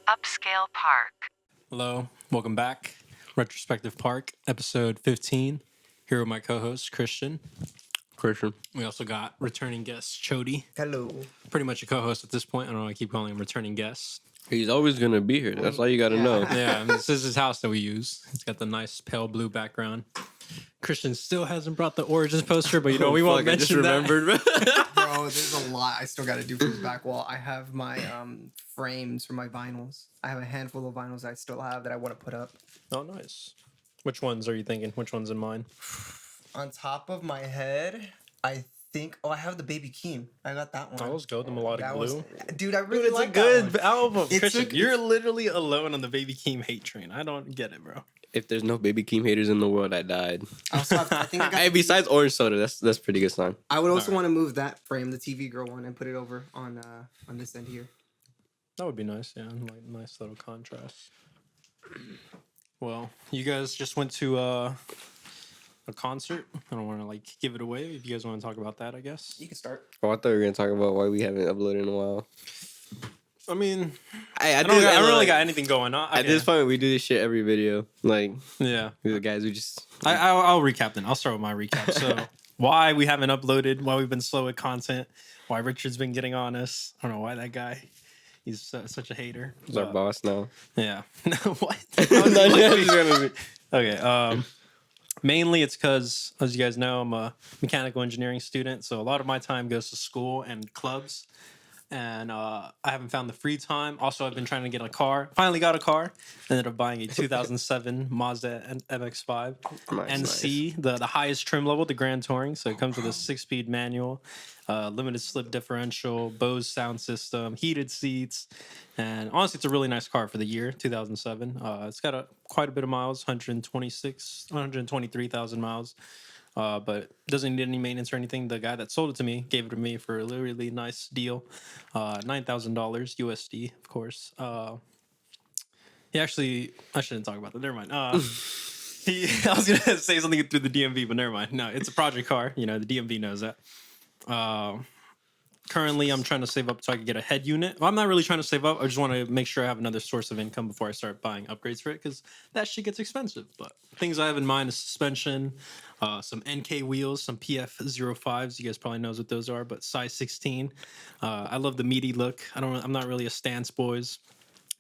Upscale Park. Hello, welcome back. Retrospective Park, episode 15. Here with my co-host, Christian. We also got returning guest, Chody. Hello. Pretty much a co-host at this point. I don't know, I keep calling him returning guest. He's always going to be here. That's all you got to know. Yeah, and this is his house that we use. It's got the nice pale blue background. Christian still hasn't brought the Origins poster, but we won't mention that. Bro, there's a lot I still got to do for this back wall. I have my frames for my vinyls. I have a handful of vinyls I still have that I want to put up. Oh, nice. Which ones are you thinking? Which one's in mind? On top of my head, I think... Oh, I have the Baby Keem. I got that one. Oh, let's go with the Melodic Blue. Dude, I really Dude, it's like a good that one. album. It's Christian, a- you're literally alone on the Baby Keem hate train. I don't get it, bro. If there's no Baby Keem haters in the world, I died. I also have, I think I got... Hey, besides Orange Soda, that's a pretty good song. I would also want to move that frame, the TV Girl one, and put it over on this end here. That would be nice, yeah. Like, nice little contrast. Well, you guys just went to a concert. I don't want to give it away. If you guys want to talk about that, I guess. You can start. Oh, I thought we were going to talk about why we haven't uploaded in a while. I mean, I don't really got anything going on. At this point, we do this shit every video. Yeah. We're the guys who just... I'll recap then. I'll start with my recap. So, why we haven't uploaded, why we've been slow with content, why Richard's been getting on us. I don't know why that guy... He's such a hater. He's our boss now. Yeah. What? No, Okay. Mainly it's because, as you guys know, I'm a mechanical engineering student. So a lot of my time goes to school and clubs. And I haven't found the free time. Also, I've been trying to get a car. Finally got a car. Ended up buying a 2007 Mazda MX-5 NC, the highest trim level, the Grand Touring. So it comes with a 6-speed manual, limited slip differential, Bose sound system, heated seats. And honestly, it's a really nice car for the year, 2007. It's got quite a bit of miles, 123,000 miles. But doesn't need any maintenance or anything. The guy that sold it to me gave it to me for a really nice deal, $9,000 USD, of course. He actually, I shouldn't talk about that. Never mind. I was gonna say something through the DMV, but never mind. No, it's a project car. You know, the DMV knows that. Currently, I'm trying to save up so I can get a head unit. Well, I'm not really trying to save up. I just want to make sure I have another source of income before I start buying upgrades for it, because that shit gets expensive. But things I have in mind is suspension, some NK wheels, some PF05s. You guys probably knows what those are, but size 16. I love the meaty look. I'm not really a stance boys.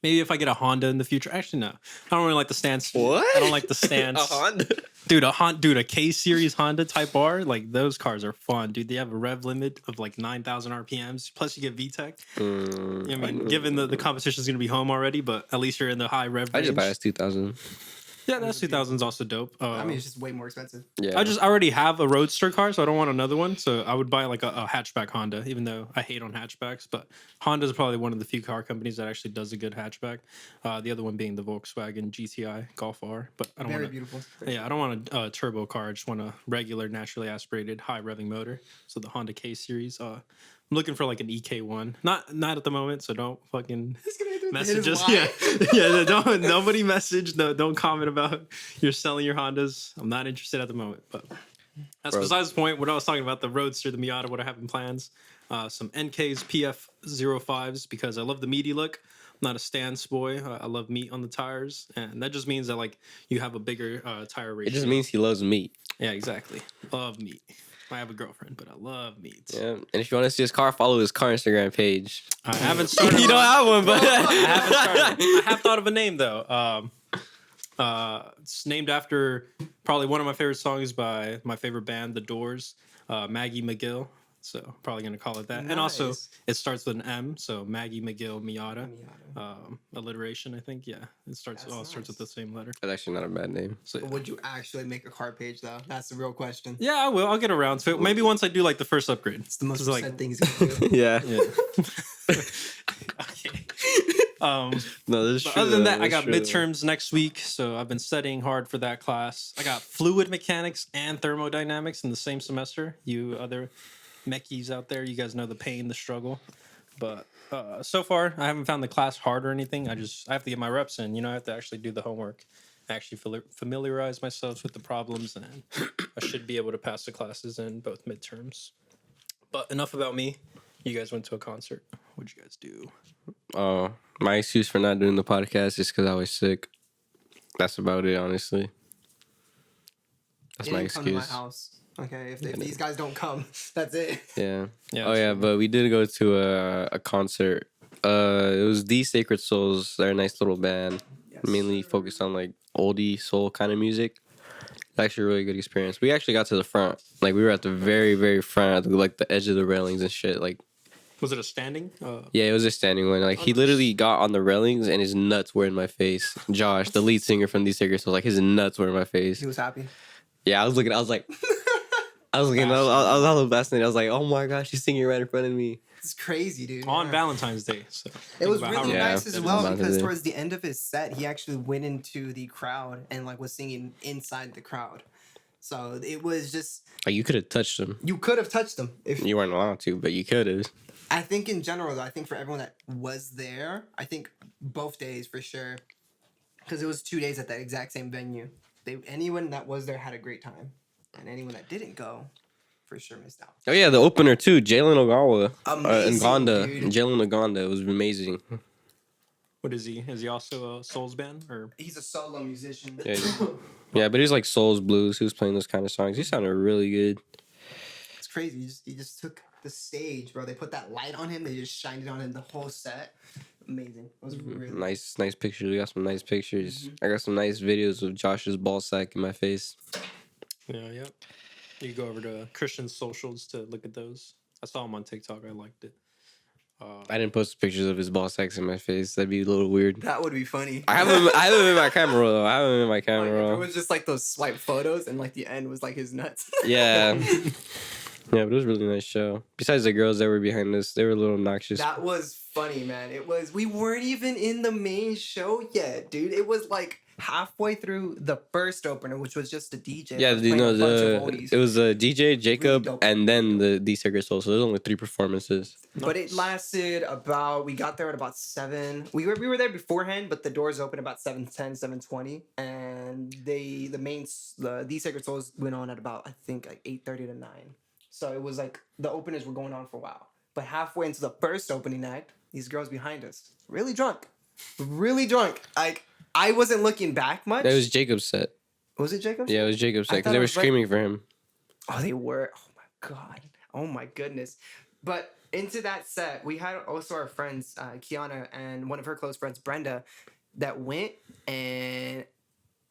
Maybe if I get a Honda in the future. Actually, no. I don't really like the stance. What? I don't like the stance. A Honda? Dude, a K-Series Honda Type R, those cars are fun, dude. They have a rev limit of 9,000 RPMs. Plus, you get VTEC. I mean, given the competition is going to be home already, but at least you're in the high rev range. I just buy S 2000. Yeah, that 2000 is also dope. I mean, it's just way more expensive. Yeah. I already have a Roadster car, so I don't want another one. So I would buy a hatchback Honda, even though I hate on hatchbacks. But Honda is probably one of the few car companies that actually does a good hatchback. The other one being the Volkswagen GTI Golf R. But I don't want beautiful. Yeah, I don't want a turbo car. I just want a regular, naturally aspirated, high revving motor. So the Honda K series. I'm looking for an EK1. Not at the moment, so don't fucking message us. Yeah. Don't nobody message. No, don't comment about you're selling your Hondas. I'm not interested at the moment. But that's besides the point. What I was talking about, the Roadster, the Miata, what I have in plans. Some NK's PF05s because I love the meaty look. I'm not a stance boy. I love meat on the tires, and that just means that you have a bigger tire ratio. It just means he loves meat. Yeah, exactly. Love meat. I have a girlfriend, but I love meat. Yeah, and if you want to see his car, follow his car Instagram page. I haven't started. You don't have one, but I haven't started. I have thought of a name though. It's named after probably one of my favorite songs by my favorite band, The Doors, Maggie McGill. So probably gonna call it that. Nice. And also it starts with an M, so Maggie McGill Miata. Alliteration, I think. Yeah, it starts with the same letter. That's actually not a bad name. So But would you actually make a car page though? That's the real question. yeah, I will. I'll get around to it. Maybe once I do the first upgrade. It's the most It's upset thing he's gonna do. Yeah. Okay. No, this is true. Other than that, I got midterms next week, so I've been studying hard for that class. I got fluid mechanics and thermodynamics in the same semester. You other mechies out there, you guys know the pain, the struggle. But so far, I haven't found the class hard or anything. I have to get my reps in. I have to actually do the homework, actually familiarize myself with the problems, and I should be able to pass the classes in both midterms. But enough about me. You guys went to a concert. What'd you guys do? My excuse for not doing the podcast is because I was sick. That's about it, honestly. That's my excuse. Come to my house. Okay, if these guys don't come, that's it. Yeah. Yeah. Oh yeah, but we did go to a concert. It was The Sacred Souls. They're a nice little band, mainly focused on like oldie soul kind of music. It's actually a really good experience. We actually got to the front. Like we were at the very, very front, at like the edge of the railings and shit. Like, was it a standing? yeah, it was a standing one. Like he literally got on the railings and his nuts were in my face. Josh, the lead singer from The Sacred Souls, like his nuts were in my face. He was happy. Yeah, I was looking. I was like, I was all fascinated. I was like, oh my gosh, she's singing right in front of me. It's crazy, dude. On Valentine's Day. So it was really nice as well because Day. towards the end of his set, he actually went into the crowd and like was singing inside the crowd. So it was just like you could have touched him. You could have touched him if you weren't allowed to, but you could have. I think in general, though, I think for everyone that was there, I think both days for sure, because it was 2 days at that exact same venue. Anyone that was there had a great time, and anyone that didn't go, for sure missed out. Oh yeah, the opener too, Jalen Ogawa, Amazing, Nganda, dude. Jalen Nganda. It was amazing. what is he? Is he also a Souls band or? He's a solo musician. Yeah, but he's like Souls Blues. He was playing those kind of songs. He sounded really good. It's crazy. He just took the stage, bro. They put that light on him. They just shined it on him the whole set. Amazing. It was really nice pictures. We got some nice pictures. I got some nice videos of Josh's ball sack in my face. Yeah, yep. You go over to Christian socials to look at those. I saw him on TikTok. I liked it. I didn't post pictures of his ball sacks in my face. That'd be a little weird. That would be funny. I have him in my camera roll, though. I have him in my camera roll. It was just like those swipe photos, and like the end was like his nuts. Yeah. Yeah, but it was a really nice show. Besides the girls that were behind us, they were a little obnoxious. That was funny, man. We weren't even in the main show yet, dude. It was like halfway through the first opener, which was just a DJ. Yeah, it was a DJ, Jacob, really and then the Sacred Soul. So there's only 3 performances. But it lasted we got there at about 7. We were there beforehand, but the doors opened about 7:10, 7:20. And the Sacred Souls went on at about, I think, like 8:30 to 9. So it was like the openers were going on for a while. But halfway into the first opening act, these girls behind us, really drunk. Like, I wasn't looking back much. That was Jacob's set. Was it Jacob's? Yeah, it was Jacob's set because they were screaming for him. Oh, they were. Oh, my God. Oh, my goodness. But into that set, we had also our friends, Kiana, and one of her close friends, Brenda, that went, and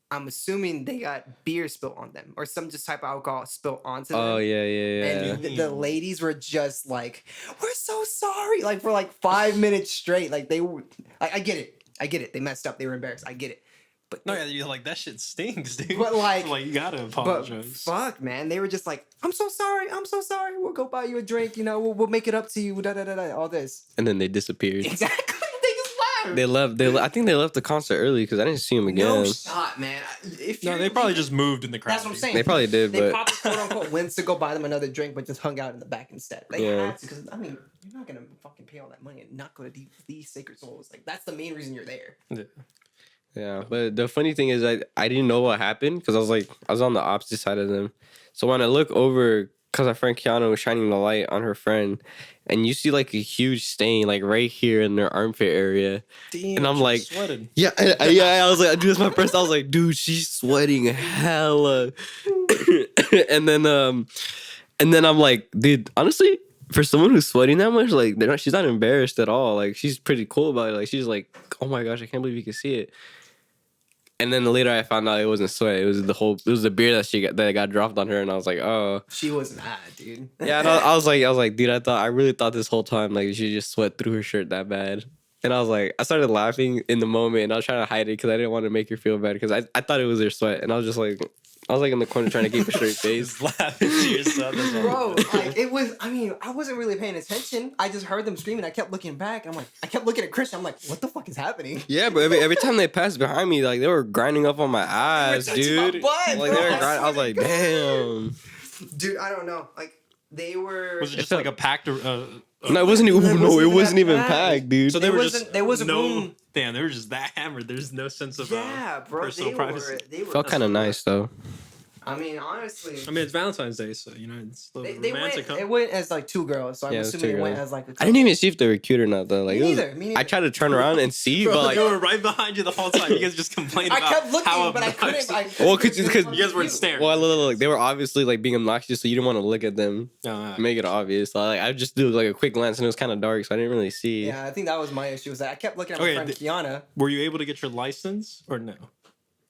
I'm assuming they got beer spilled on them or some just type of alcohol spilled onto them. Oh, yeah. And the ladies were just like, we're so sorry. Like, for like 5 minutes straight. Like, they were, I get it. They messed up. They were embarrassed. I get it. But no, yeah, you're like, that shit stinks, dude. But like you gotta apologize. But fuck, man. They were just like, I'm so sorry. We'll go buy you a drink. You know, we'll make it up to you. All this. And then they disappeared. Exactly. They just left. They left. I think they left the concert early because I didn't see them again. No shot, man. They probably just moved in the crowd. That's what I'm saying. They probably did, they but probably quote unquote went to go buy them another drink, but just hung out in the back instead. They had to, because I mean, you're not gonna fucking pay all that money and not go to these Sacred Souls. Like, that's the main reason you're there. Yeah, but the funny thing is I didn't know what happened because I was on the opposite side of them. So when I look over, because our friend Kiana was shining the light on her friend, and you see like a huge stain like right here in their armpit area. Damn, and I'm like, sweating. Yeah, I was like, dude, that's my first. I was like, dude, she's sweating hella. and then I'm like, dude, honestly, for someone who's sweating that much, like she's not embarrassed at all. Like, she's pretty cool about it. Like, she's like, oh my gosh, I can't believe you can see it. And then later I found out it wasn't sweat. It was the beer that got dropped on her, and I was like, oh. She was mad, dude. Yeah, and I was like, dude, I really thought this whole time like she just sweat through her shirt that bad. And I started laughing in the moment, and I was trying to hide it because I didn't want to make her feel bad because I thought it was her sweat, and I was like in the corner trying to keep a straight face. Laughing to yourself. Bro, like, it was, I mean, I wasn't really paying attention. I just heard them screaming. I kept looking back. I kept looking at Christian. I'm like, what the fuck is happening? Yeah, but every time they passed behind me, like, they were grinding up on my ass, dude. Butt, like, I was like, damn. Dude, I don't know. Like, they were. Was it just like a packed? No, it wasn't. It wasn't even packed, dude. So there was a room. Damn, they were just that hammered. There's no sense of bro, personal privacy. Felt kind of nice though. I mean, honestly, I mean, it's Valentine's Day, so you know it's a little they romantic. went. It went as like two girls, so I'm Yeah, it was assuming two it went girls. as like. A I didn't even see if they were cute or not though. Like, Me it was- neither, me neither. I tried to turn around and see, Bro, but like, they were right behind you the whole time. You guys just complained I about kept looking, how but I couldn't. Well, 'cause you guys weren't staring. well, look, they were obviously like being obnoxious, so you didn't want to look at them, make it obvious. So like, I just do like a quick glance, and it was kind of dark, so I didn't really see. Yeah, I think that was my issue. Was that I kept looking at my friend Kiana. Were you able to get your license or no?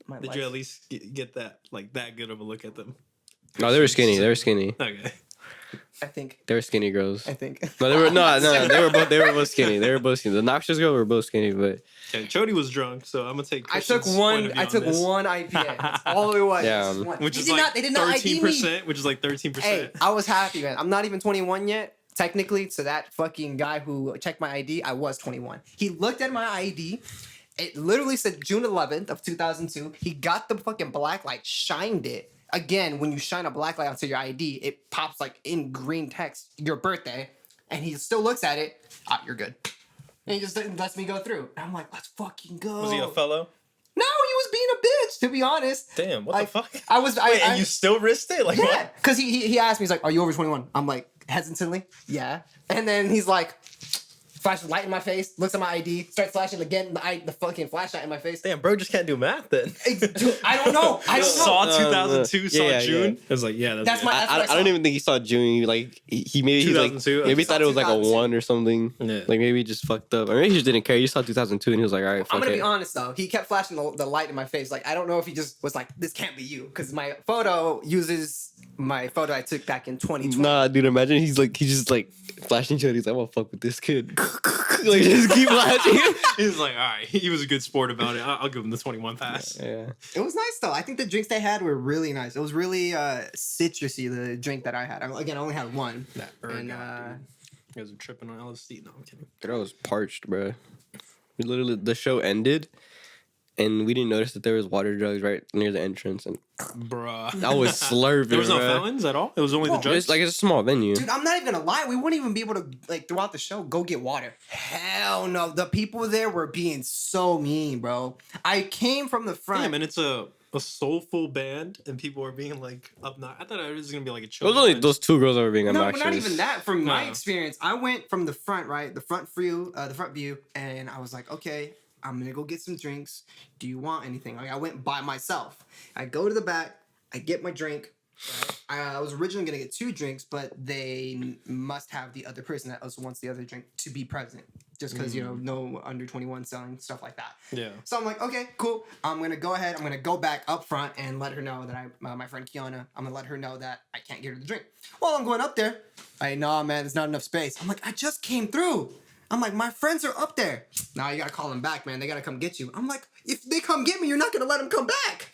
My Did life. you at least get that like that good of a look at them? No, they were skinny. They were skinny. Okay. I think. They were skinny girls. I think. No, they were they were both skinny. They were both skinny. The noxious girls were both skinny, but Okay, Chody was drunk, so I'm gonna take. I took one IPA. That's all it was. Yeah. Just one. Which They is did like not- they did not ID me. 13%, which is like 13%. Hey, I was happy, man. I'm not even 21 yet, technically. So that fucking guy who checked my ID, I was 21. He looked at my ID. It literally said June 11th of 2002. He got the fucking black light, shined it. Again, when you shine a black light onto your ID, it pops like in green text, your birthday. And he still looks at it. Ah, you're good. And he just lets me go through. And I'm like, let's fucking go. Was he a fellow? No, he was being a bitch, to be honest. Damn, what Like, the fuck? I was. Wait, and you still risked it? Like Yeah, what? because he asked me, he's like, "Are you over 21?" I'm like, hesitantly, "Yeah." And then he's like, flashes light in my face, looks at my ID, starts flashing again, the fucking flashlight in my face. Damn, bro, just can't do math then. Dude, I don't know. I don't know. Saw 2002, Yeah, saw yeah, June. yeah. I was like, yeah, That's it. my- I don't even think he saw June. Like he maybe he's like 2002? maybe he Saw thought it was like a 2002. 1 or something. Yeah. Like maybe he just fucked up. Or maybe he just didn't care. He just saw 2002 and he was like, all right, I'm fuck gonna it. be honest though. He kept flashing the light in my face. Like I don't know if he just was like, "This can't be you," because my photo uses my photo I took back in 2020. Nah, dude, imagine he's just like flashing shit. He's like, I'm gonna fuck with this kid. Like just keep flashing. He was like, all right, he was a good sport about it. I'll give him the 21 pass. Yeah. It was nice though. I think the drinks they had were really nice. It was really citrusy. The drink that I had. Again, I only had one. That And, dude. You guys are tripping on LSD. No, I'm kidding. Dude, I was parched, bro. We literally the show ended and we didn't notice that there was water jugs right near the entrance and Bruh. I was slurping. There was no bro. fountains at all? It was only the Well, jugs? It's like it's a small venue. Dude, I'm not even gonna lie. We wouldn't even be able to like throughout the show go get water. Hell no. The people there were being so mean, bro. I came from the front. Damn, and it's a soulful band, and people are being like obnoxious. I thought it was gonna be like a It chill. was only band. those two girls that were being No, obnoxious. but not even that. From my No. experience, I went from the front, right, the front view, and I was like, okay, I'm gonna go get some drinks. Do you want anything? Like, I went by myself. I go to the back. I get my drink. Right? I was originally gonna get 2 drinks, but they must have the other person that also wants the other drink to be present, just because no under 21 selling stuff like that. Yeah. So I'm like, okay, cool. I'm gonna go ahead. I'm gonna go back up front and let her know that my friend Kiana. I'm gonna let her know that I can't get her the drink. While I'm going up there, nah, man, there's not enough space. I'm like, I just came through. I'm like, my friends are up there. Now you gotta call them back, man. They gotta come get you. I'm like, if they come get me, you're not gonna let them come back.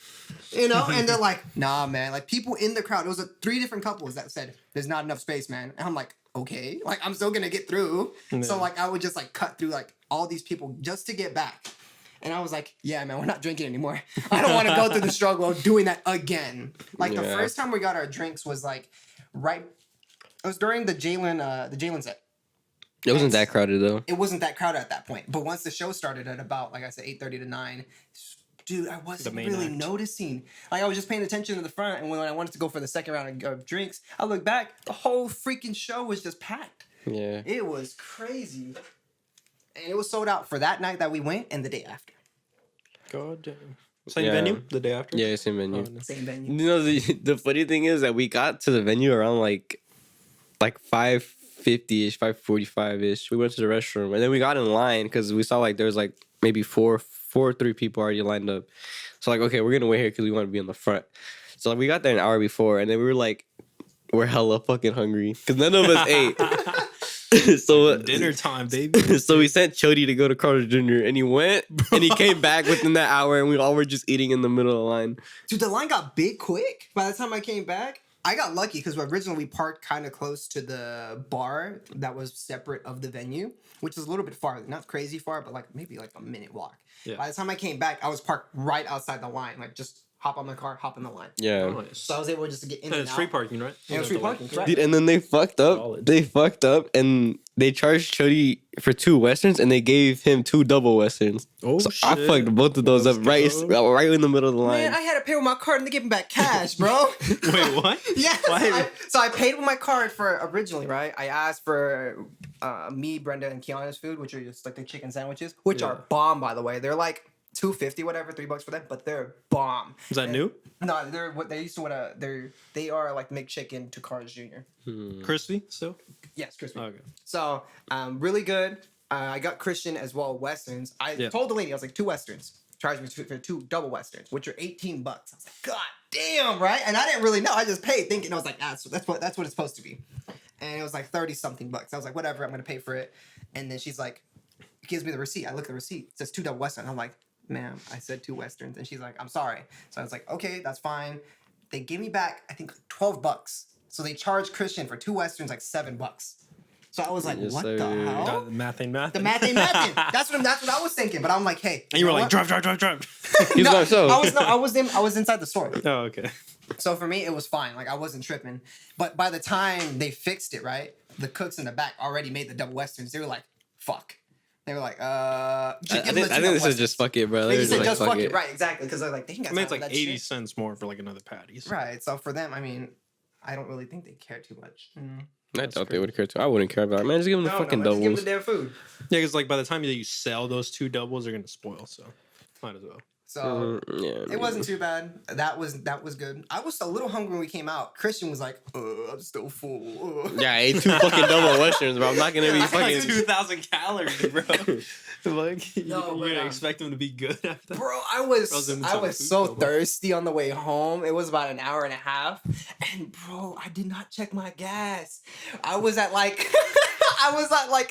You know? And they're like, nah, man. Like people in the crowd. It was 3 different couples that said, there's not enough space, man. And I'm like, okay. Like I'm still gonna get through. Yeah. So like I would just like cut through like all these people just to get back. And I was like, yeah, man, we're not drinking anymore. I don't want to go through the struggle of doing that again. Like the Yeah. first time we got our drinks was like it was during the Jalen set. It wasn't that crowded though. It wasn't that crowded at that point. But once the show started at about, like I said, 8:30 to 9, dude, I wasn't main really act. noticing. Like I was just paying attention to the front, and when I wanted to go for the second round of drinks, I looked back, the whole freaking show was just packed. Yeah. It was crazy. And it was sold out for that night that we went and the day after. God damn. Same Yeah. venue the day after? Yeah, same venue. Oh, no. Same venue. You know the funny thing is that we got to the venue around like 5:50ish, 5:45ish. We went to the restroom and then we got in line because we saw like there was like maybe four or 3 people already lined up. So like, okay, we're gonna wait here because we want to be in the front. So like, we got there an hour before and then we were like, we're hella fucking hungry because none of us ate. So Dinner time, baby. so we sent Chody to go to Carter Jr. and he went and he came back within that hour and we all were just eating in the middle of the line. Dude, the line got big quick. By the time I came back, I got lucky because originally we parked kind of close to the bar that was separate of the venue, which is a little bit far. Not crazy far, but like maybe like a minute walk. Yeah. By the time I came back, I was parked right outside the line, like just hop on my car, hop in the line. Yeah. Oh, nice. So I was able just to get in and It's out. free parking, right? Yeah, it was free parking, correct. Dude, and then they fucked up. Solid. They fucked up and they charged Chody for 2 Westerns and they gave him 2 double Westerns. Oh, So shit. I fucked both of those Let's up right in the middle of the line. Man, I had to pay with my card and they gave me back cash, bro. Wait, what? Yeah. Why? So I paid with my card for originally, right? I asked for me, Brenda, and Kiana's food, which are just like the chicken sandwiches, which are bomb, by the way. They're like $2.50, whatever, $3 for them, but they're bomb. Is that new? No, they're what they used to they are like McChicken to Carl's Jr. Crispy still? Yes, crispy. Okay. So really good. I got Christian as well Westerns. I told the lady I was like 2 Westerns. Charged me for 2 double Westerns, which are $18. I was like, God damn, right? And I didn't really know. I just paid thinking I was like, that's what it's supposed to be. And it was like 30 something bucks. I was like, whatever, I'm gonna pay for it. And then she's like, gives me the receipt. I look at the receipt. It says 2 double Westerns. I'm like, ma'am, I said 2 Westerns. And she's like, I'm sorry. So I was like, okay, that's fine. They gave me back, I think, $12. So they charged Christian for 2 Westerns like $7. So I was like, Yes, what sir. the hell? The math ain't math. The math ain't mathing. That's what I was thinking. But I'm like, hey. And you were know like, what? drive. He's by himself. I was inside the store. Oh, okay. So for me, it was fine. Like I wasn't tripping. But by the time they fixed it, right, the cooks in the back already made the double Westerns. They were like, fuck. They were like, I think this is just fuck it, bro. They They're just said, like, just fuck fuck it. it. Right, exactly. Because they're like, they can I get mean, it's some like of that 80 shit. cents more for like another patty. So. Right. So for them, I mean, I don't really think they care too much. I doubt they would care too. I wouldn't care about it. Man, just give them the fucking just give them doubles. the damn food. Yeah, because like by the time that you sell those 2 doubles, they're gonna spoil. So might as well. So Yeah, it wasn't too bad. That was good. I was a little hungry when we came out. Christian was like, I'm still full. Yeah, I ate 2 fucking double Westerns, bro. I'm not gonna be That's fucking. 2,000 calories, bro. Like you're but, gonna expect them to be good after. Bro, I was Frozen so food coma. thirsty on the way home. It was about an hour and a half, and bro, I did not check my gas. I was at like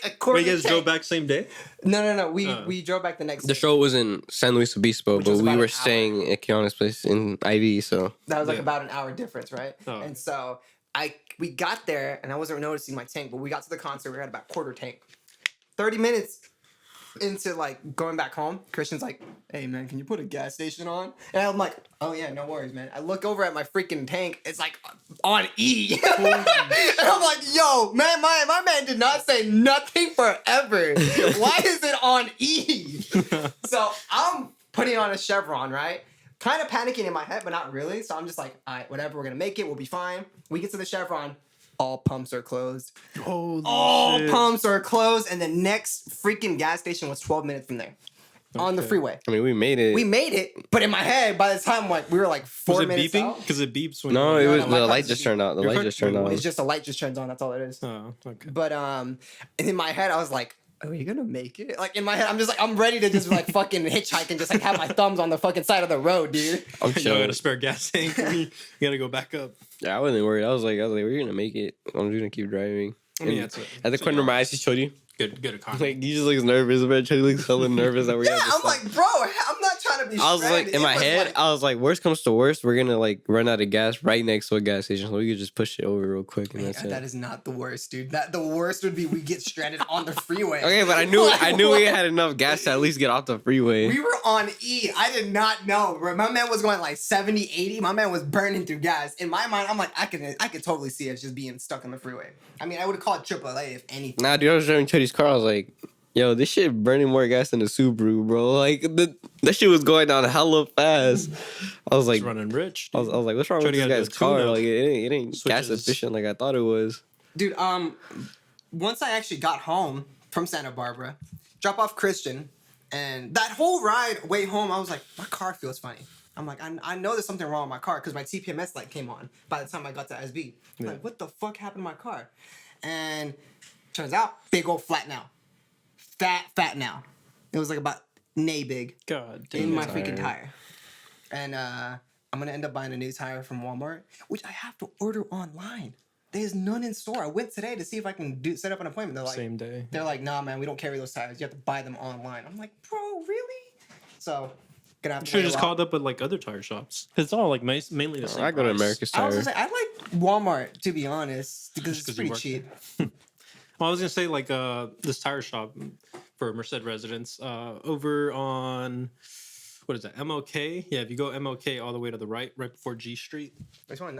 a quarter. Wait, you guys tank. drove back same day? No. We drove back the next. The day. show was in San Luis Obispo, Which but was we about were an hour. staying at Kiana's place in IV, so. That was like Yeah. about an hour difference, right? Oh. And so we got there, and I wasn't noticing my tank, but we got to the concert. We had about quarter tank. 30 minutes into like going back home, Christian's like, "Hey man, can you put a gas station on?" And I'm like, "Oh yeah, no worries, man." I look over at my freaking tank. It's like on E. And I'm like, "Yo, man, my man did not say nothing forever. Why is it on E?" So I'm putting on a Chevron, right? Kind of panicking in my head, but not really. So I'm just like, all right, whatever, we're gonna make it. We'll be fine. We get to the Chevron. All pumps are closed. Holy All shit. pumps are closed, and the next freaking gas station was 12 minutes from there, on the Okay. freeway. I mean, we made it. We made it, but in my head, by the time like we were like 4 Was it minutes beeping? out, Because it beeps when No, you it No, was my the car light just just beeped. turned on. The Your light car- just turned on. it's just a light just turns on. That's all it is. Oh, okay. But and in my head, I was like, "Are you gonna make it?" Like in my head, I'm just like, I'm ready to just like fucking hitchhike and just like have my thumbs on the fucking side of the road, dude. I'm You chilling. got a spare gas tank. You gotta go back up. Yeah, I wasn't worried. I was like, we're gonna make it. I'm just gonna keep driving. I mean, And that's at the corner of my eyes, he showed you. good economy. Like, he just looks nervous, man. He looks hella nervous that we're Yeah, gonna I'm like, bro, I'm not trying to be. I was like, stranded. in It my was head, like- I was like, worst comes to worst, we're gonna like run out of gas right next to a gas station, so we could just push it over real quick, and that's that it. is not the worst, dude. The worst would be we get stranded on the freeway. Okay, but I knew Like, we what? had enough gas to at least get off the freeway. We were on E. I did not know. Bro. My man was going like 70, 80. My man was burning through gas. In my mind, I'm like, I could totally see us just being stuck on the freeway. I mean, I would have called AAA if anything. Nah, dude, I was driving Chody's car. I was like, yo, this shit burning more gas than the Subaru, bro. Like, that shit was going down hella fast. I was like, It's running rich. I was like, what's wrong with Chody this gotta guy's do a car? tune-up. Like, it ain't gas Switches. efficient like I thought it was. Dude, once I actually got home from Santa Barbara, drop off Christian, and that whole ride way home, I was like, my car feels funny. I'm like, I know there's something wrong with my car because my TPMS light came on by the time I got to SB. I'm like, what the fuck happened to my car? And turns out, big old flat now. Fat now. It was like about nay big God damn. in my tire. freaking tire. And I'm gonna end up buying a new tire from Walmart, which I have to order online. There's none in store. I went today to see if I can set up an appointment. They're like, Same day. They're like, nah, man, we don't carry those tires. You have to buy them online. I'm like, bro, really? So, gonna have to Should have wait a just while. called up at like other tire shops. It's all like mainly the same. I go to price. America's I was Tire. gonna say, I like Walmart, to be honest, because it's 'cause you pretty work cheap. Well, I was gonna say like this tire shop for Merced residents over on what is that? MLK? Yeah, if you go MLK all the way to the right before G Street. Which one?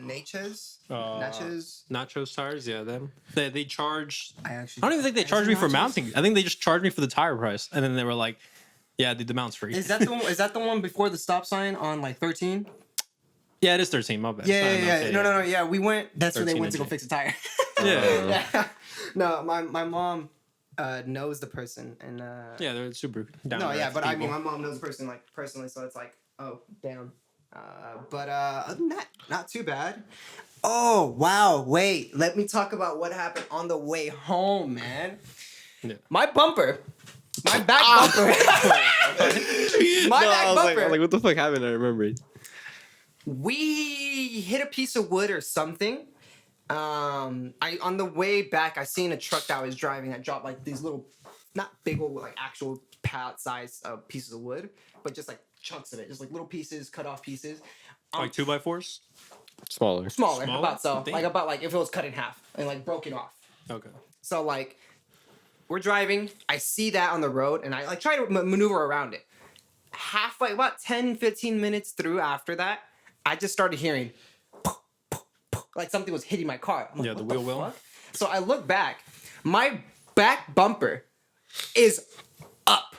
Natchez? Uh, Natchez? Nachos tires, yeah, them. They charge. I I don't even think they is charged it me for Nachos? mounting. I think they just charged me for the tire price, and then they were like, "Yeah, the mount's free." Is that the one? Is that the one before the stop sign on like 13? Yeah, it is 13. My bad. Yeah, It's not yeah, MLK, yeah. No. Yeah, we went. That's where they 13 went to go and J. fix a tire. Yeah. Yeah. No, my mom knows the person, and Yeah, they're super down. no, to yeah, earth but I mean, people. my mom knows the person like personally, so it's like, oh, damn. But other than that, not too bad. Oh wow! Wait, let me talk about what happened on the way home, man. Yeah. My bumper, my back bumper, my No, back I was bumper. like, what the fuck happened? I remember it. We hit a piece of wood or something. I on the way back, I seen a truck that I was driving that dropped like these little, not big old like actual pallet size pieces of wood, but just like chunks of it, just like little pieces, cut off pieces. Like 2x4s. Smaller. Smaller, Smaller? about so, Damn. like about like if it was cut in half and like broken off. Okay. So like, we're driving. I see that on the road, and I like try to maneuver around it. Halfway, about 10, 15 minutes through after that, I just started hearing like something was hitting my car. I'm like, Yeah, the what wheel well. fuck? So I look back. My back bumper is up.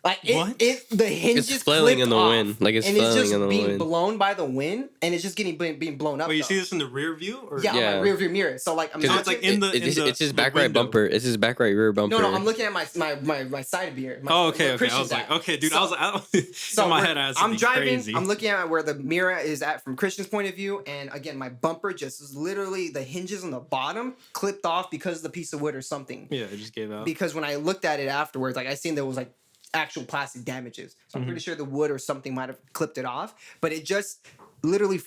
Like What? the hinge is flailing in clipped the off, wind. Like, it's and it's flailing just in the being wind. blown by the wind, and it's just being blown up. Wait, you though. see this in the rear view? Or? Yeah, Yeah. on my rear view mirror. So like, So it's like in the. It's his the back right window. bumper. It's his back right rear bumper. No, I'm looking at my side mirror. Oh, okay, where okay. I Christian's was like, at. okay, dude. So- I was like, I don't. So in my we're- head, I was I'm driving. Crazy. I'm looking at where the mirror is at from Christian's point of view, and again, my bumper just is literally the hinges on the bottom clipped off because of the piece of wood or something. Yeah, it just gave out. Because when I looked at it afterwards, like I seen there was like actual plastic damages. So I'm pretty sure the wood or something might have clipped it off, but it just literally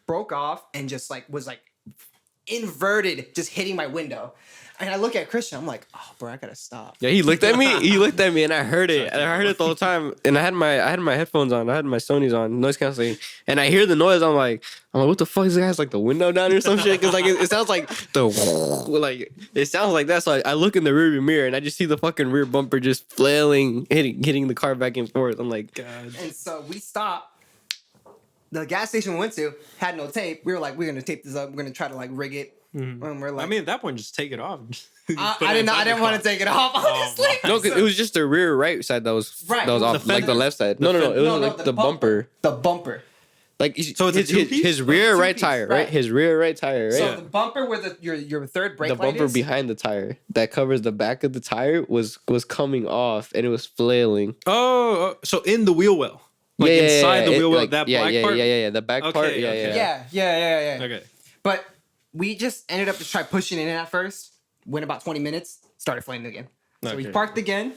broke off and just like was like inverted, just hitting my window. And I look at Christian, I'm like, oh, bro, I gotta stop. Yeah, he looked at me. He looked at me, and I heard it. And I heard it the whole time. And I had my headphones on. I had my Sony's on, noise canceling. And I hear the noise. I'm like, what the fuck? Is the guy's like the window down or some shit? Because like it sounds like it sounds like that. So I look in the rearview mirror, and I just see the fucking rear bumper just flailing, hitting the car back and forth. I'm like, God. And so we stopped. The gas station we went to had no tape. We were like, we're gonna tape this up. We're gonna try to like rig it. And we're like, I mean, at that point, just take it off. I didn't want to take it off. Honestly, no, because it was just the rear right side that was Right. off, The like the fender. left side. No, it was like the bumper. The bumper. Like So it's a two-piece? his rear right Two-piece, tire, right. right? His rear right tire, right? So Yeah. the bumper where your third brake The light bumper is. behind the tire that covers the back of the tire was coming off, and it was flailing. Oh, so in the wheel well. Like inside the wheel well, like, that yeah, black yeah, part? Yeah. The back Okay, part, okay. Yeah. Okay. But we just ended up to try pushing it in at first. Went about 20 minutes. Started flaming again. So we Okay. parked again.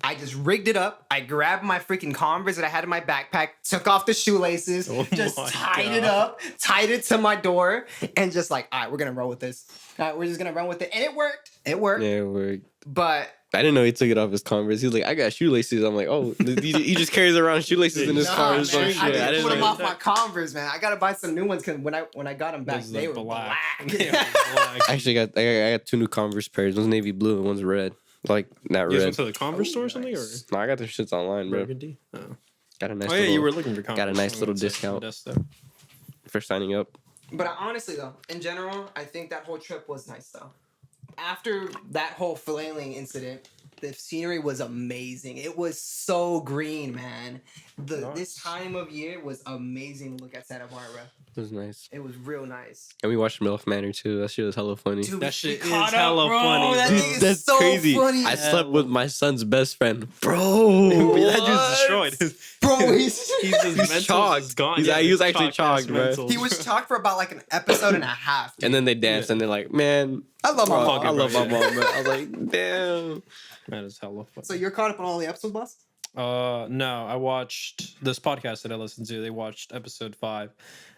I just rigged it up. I grabbed my freaking Converse that I had in my backpack, took off the shoelaces, Oh just my tied it God. up, tied it to my door, and just like, all right, we're gonna roll with this. All right, we're just gonna run with it, and it worked. It worked. Yeah, we're. But I didn't know he took it off his Converse. He was like, I got shoelaces. I'm like, oh, he just carries around shoelaces in his nah, car or man, some I shit. I just didn't put them know. off my Converse, man. I gotta buy some new ones because when I got them back, Those are they the were black. They were black. I actually I got two new Converse pairs. One's navy blue and one's red. Like not You guys red. went to the Converse store or something? Or No, I got their shits online, bro. Burgundy? Oh. Got a nice. Oh, yeah, little, you were looking for Converse. got a nice I little went to discount. Modesto. for signing up. But honestly, though, in general, I think that whole trip was nice, though. After that whole flailing incident, the scenery was amazing. It was so green, man. Nice. This time of year was amazing to look at Santa Barbara. It was nice. It was real nice. And we watched Milf Manor too. That shit was hella funny. Dude, That we shit is caught up, hella bro. funny, That bro. thing is That's so crazy. funny. I slept with my son's best friend, bro. That dude's destroyed. Bro, he's He's just chocked. gone. He was actually chalked, chocked, bro. he was talked for about like an episode and a half. Dude. And then they danced, and they're like, "Man, I love my bro, mom. I love my bro, mom." But I was like, "Damn." That is hella funny. So you're caught up on all the episodes, boss? No, I watched this podcast that I listened to. They watched episode 5,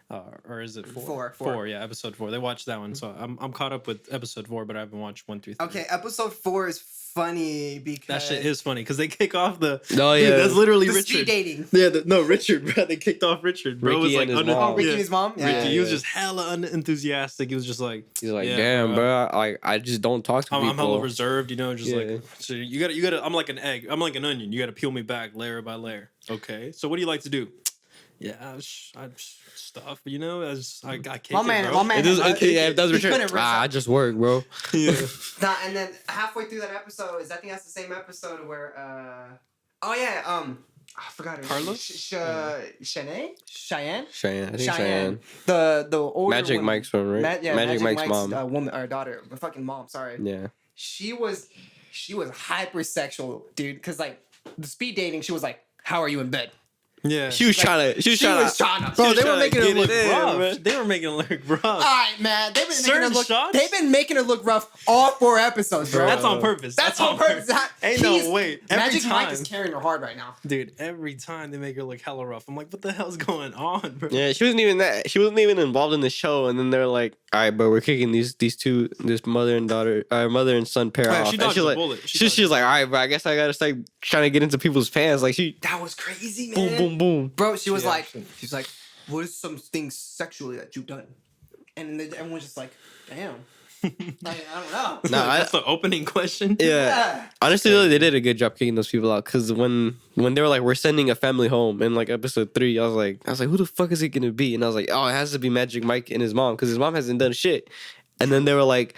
Or is it 4? Four. 4, yeah, episode 4. They watched that one, so I'm caught up with episode 4, but I haven't watched 1 through 3. Okay, episode 4 is funny because That shit is funny because they kick off the. Oh, yeah. Dude, that's literally the Richard. speed dating. Yeah, no, Richard, bro. They kicked off Richard. Bro Ricky was like and his under. mom. Ricky and his mom. Yeah. Ricky, he was Yeah. just hella unenthusiastic. He was just like, He's like, yeah, damn, bro. I just don't talk to people. I'm hella reserved, you know, just Yeah. like, so you gotta. I'm like an egg. I'm like an onion. You gotta peel me back layer by layer. Okay, so what do you like to do? Yeah, stuff. You know, I kick My it, man, bro. my man. It does, had- it does he return. couldn't rip I up. just work, bro. Yeah. And then halfway through that episode I think that's the same episode where I forgot her name. Carlos? Cheyenne? Cheyenne. I think Cheyenne. The older Magic woman. Mike's one, right? Magic Mike's mom. Woman or daughter, my fucking mom. Sorry. Yeah. She was hypersexual, dude. Cause like the speed dating, she was like, "How are you in bed?" Yeah. She was trying to. She was trying to. Bro, they were trying to making it get look in, rough. bro. They were making it look rough. All right, man. They've been making Certain it look. shots? They've been making it look rough all 4 episodes, bro. That's on purpose. That's on purpose. Ain't He's- no way. Every Magic time, Mike is carrying her hard right now. dude. Every time they make her look hella rough, I'm like, what the hell's going on, bro? Yeah, she wasn't even that. She wasn't even involved in the show, and then they're like, "All right, bro, we're kicking these two, this mother and son pair Yeah, off." she And dodged she's a like, bullet. she's like, "All right, bro, I guess I gotta start trying to get into people's pants." Like she, That was crazy, man. boom, boom, boom. Bro, she was Yeah, like, actually. she's like, what is some things sexually that you've done? And then everyone's just like, damn. I don't know. Nah, That's the opening question. Yeah. Honestly, though, they did a good job kicking those people out. Cause when they were like, "We're sending a family home," in like episode 3, I was like, "Who the fuck is it gonna be?" And I was like, "Oh, it has to be Magic Mike and his mom, cause his mom hasn't done shit." And then they were like,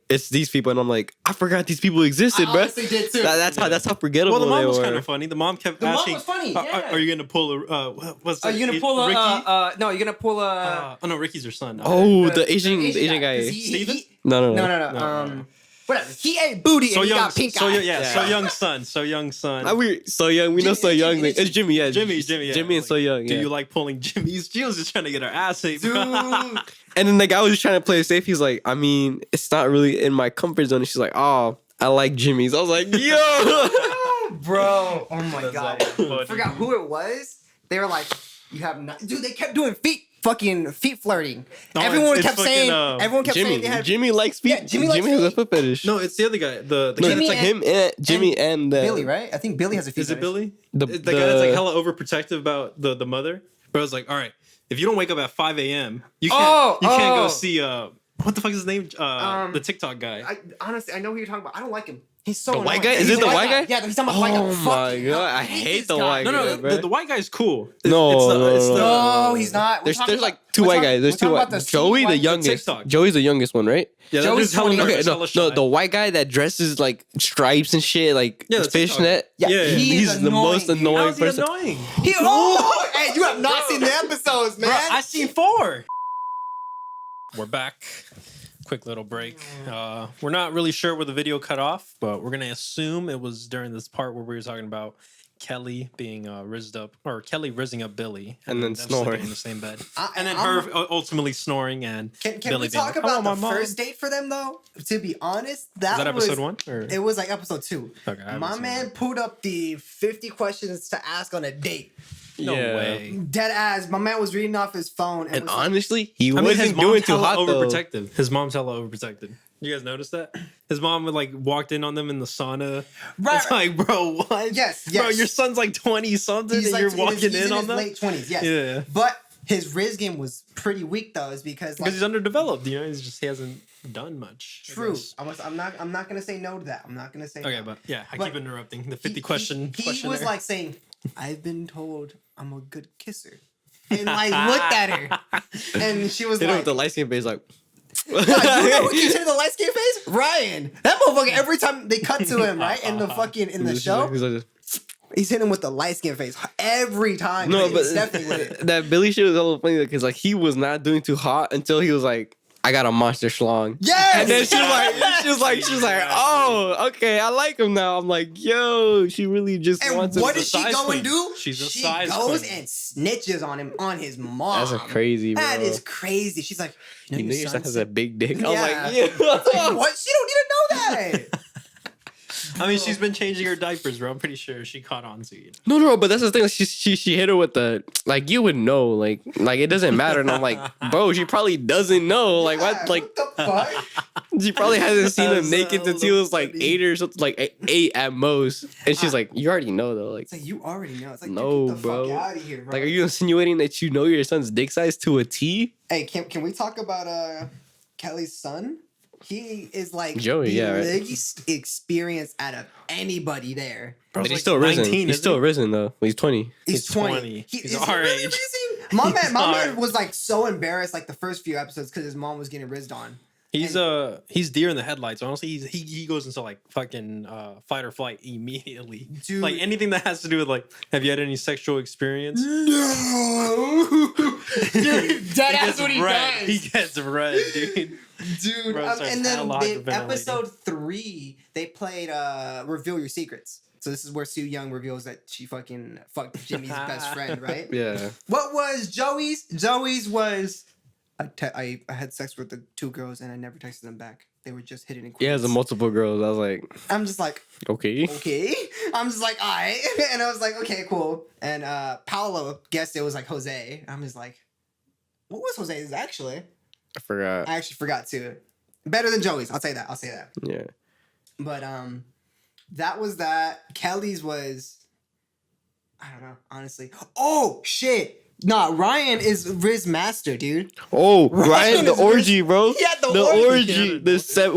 "It's these people," and I'm like, "I forgot these people existed, I bro." honestly did too. That's how forgettable Well, the mom they was were. kind of funny. The mom kept The mom asking, was funny, "Are- yeah. Are you gonna pull a? What's Are that? you gonna pull a, Ricky? no, you're gonna pull a, Oh no, Ricky's her son. Oh, the Asian guy. 'cause Steven? No. No. Whatever. He ate booty and he got pink eye. So young son. We're so young. We know so young. Jimmy, It's Jimmy. Yeah, Jimmy, yeah. Jimmy and so young. Do Yeah. you like pulling Jimmy's? She was just trying to get her ass ate. Dude. And then the guy was just trying to play it safe. He's like, "I mean, it's not really in my comfort zone." And she's like, "Oh, I like Jimmy's." I was like, "Yo." Bro. Oh my That's God. all funny. I forgot who it was. They were like, you have not. Dude, they kept doing feet flirting. No, everyone it's kept fucking, saying, everyone kept saying they had. Jimmy likes feet. Yeah, Jimmy likes has a feet. foot fetish. No, it's the other guy. The No, Jimmy it's like and- him and Jimmy and Billy, right? I think Billy has a feet Is it fetish. Billy? The- The guy that's like the- hella overprotective about the mother. But I was like, all right, if you don't wake up at 5 a.m., you Oh, can't go oh. see what the fuck is his name? The TikTok guy. I honestly, I know who you're talking about. I don't like him. He's so The white annoying. guy? Is He's it the white guy? Yeah, he's talking about the white guy. Oh my Fucking God, hell, I hate this the guy. white no, guy. no, bro. the white guy's cool. No. No, he's not. We're There's talking like about- 2 we're white talking- guys. There's we're 2 talking white. about the Joey, white- the the youngest. TikTok. Joey's the youngest one, right? Yeah, that Joey's dude's hella 20. nervous, Okay, no, hella no, shy. the white guy that dresses like stripes and shit, like Yeah, the fishnet. Yeah, Yeah, he he's is the most dude. annoying How's he person. annoying? Hey, you have not seen the episodes, man. Bro, I seen 4. We're back. Quick little break. We're not really sure where the video cut off, but we're gonna assume it was during this part where we were talking about Kelly being Kelly rizzing up Billy And then them sleeping snoring. in the same bed, I- and then I'm- her ultimately snoring and Can Billy we being talk like, "I about want the my mom." first date for them though? To be honest, Is that was episode 1? Or? It was like episode 2. Okay, I haven't My seen man that. pulled up the 50 questions to ask on a date. No Yeah. way. Dead ass. My man was reading off his phone and And was honestly, he I mean, his wasn't mom's doing too hella hot though. overprotective. His mom's hella overprotected. You guys notice that? His mom would like walked in on them in the sauna. Right, It's like, bro, what? Yes, Bro, yes. your son's like 20 something, he's and like you're he's walking in in on his them late 20s. Yes. Yeah. But his riz game was pretty weak though, is because because he's underdeveloped. You know, he hasn't done much. I true. guess. I'm not gonna say no to that. I'm not gonna say Okay, no. but yeah, I But keep interrupting. The He- 50 question. He question was there. like saying, "I've been told I'm a good kisser," and like looked at her, and she was Hit him like, with the light skin face, like. "God, you know who keeps hitting the light skin face? Ryan. That motherfucker. Every time they cut to him, right in the fucking in the show, He's like, he's hitting him with the light skin face every time. no, It's but definitely with it. that Billy shit was hella funny because like he was not doing too hot until he was like, "I got a monster schlong." Yes. And then she was like, "Oh, okay, I like him now." I'm like, "Yo, she really just And wants what him." does she size go queen. and do? She's a she size goes queen. and snitches on him on his mom. That's a crazy, bro. That is crazy. She's like, You know your son has a big dick. I was Yeah. like, yeah. Like, what? She don't need to know that. I mean, she's been changing her diapers, bro. I'm pretty sure she caught on to you. No, but that's the thing. She hit her with the like you would know, like it doesn't matter. And I'm like, bro, she probably doesn't know. Like what? Like what the fuck? she probably hasn't seen him That's naked since he was like funny. 8 or something, like 8 at most. And she's like, you already know though. Like, It's like you already know. It's like No, get the bro. fuck out of here, bro. like, are you insinuating that you know your son's dick size to a T? Hey, can we talk about Kelly's son? He is like Joey, the yeah, right. least experienced out of anybody there. Bro's But he's like still risen. 19, He's isn't still he? risen though. He's 20. He's 20. He's is our he really age. rizzing? My man our- was like so embarrassed like the first few episodes because his mom was getting rizzed on. He's deer in the headlights. Honestly, he goes into like fucking fight or flight immediately. Dude. Like anything that has to do with like, have you had any sexual experience? No, dude, that is what he red. does. He gets red, dude. Dude, Bro starts and then hella hyperventilating. episode 3, they played Reveal Your Secrets. So this is where Sue Young reveals that she fucking fucked Jimmy's best friend, right? Yeah. What was Joey's? Joey's was I had sex with the 2 girls and I never texted them back. They were just hidden in He has quotes. multiple girls. I was like, I'm just like, okay. okay. I'm just like, alright. And I was like, okay, cool. And Paolo guessed it was like Jose. I'm just like, what was Jose's actually? I forgot. I actually forgot too. Better than Joey's. I'll say that. Yeah. But that was that. Kelly's was, I don't know, honestly. Oh shit! Nah, Ryan is Riz Master, dude. Oh, Ryan Ryan, the is orgy, bro. Yeah, the orgy.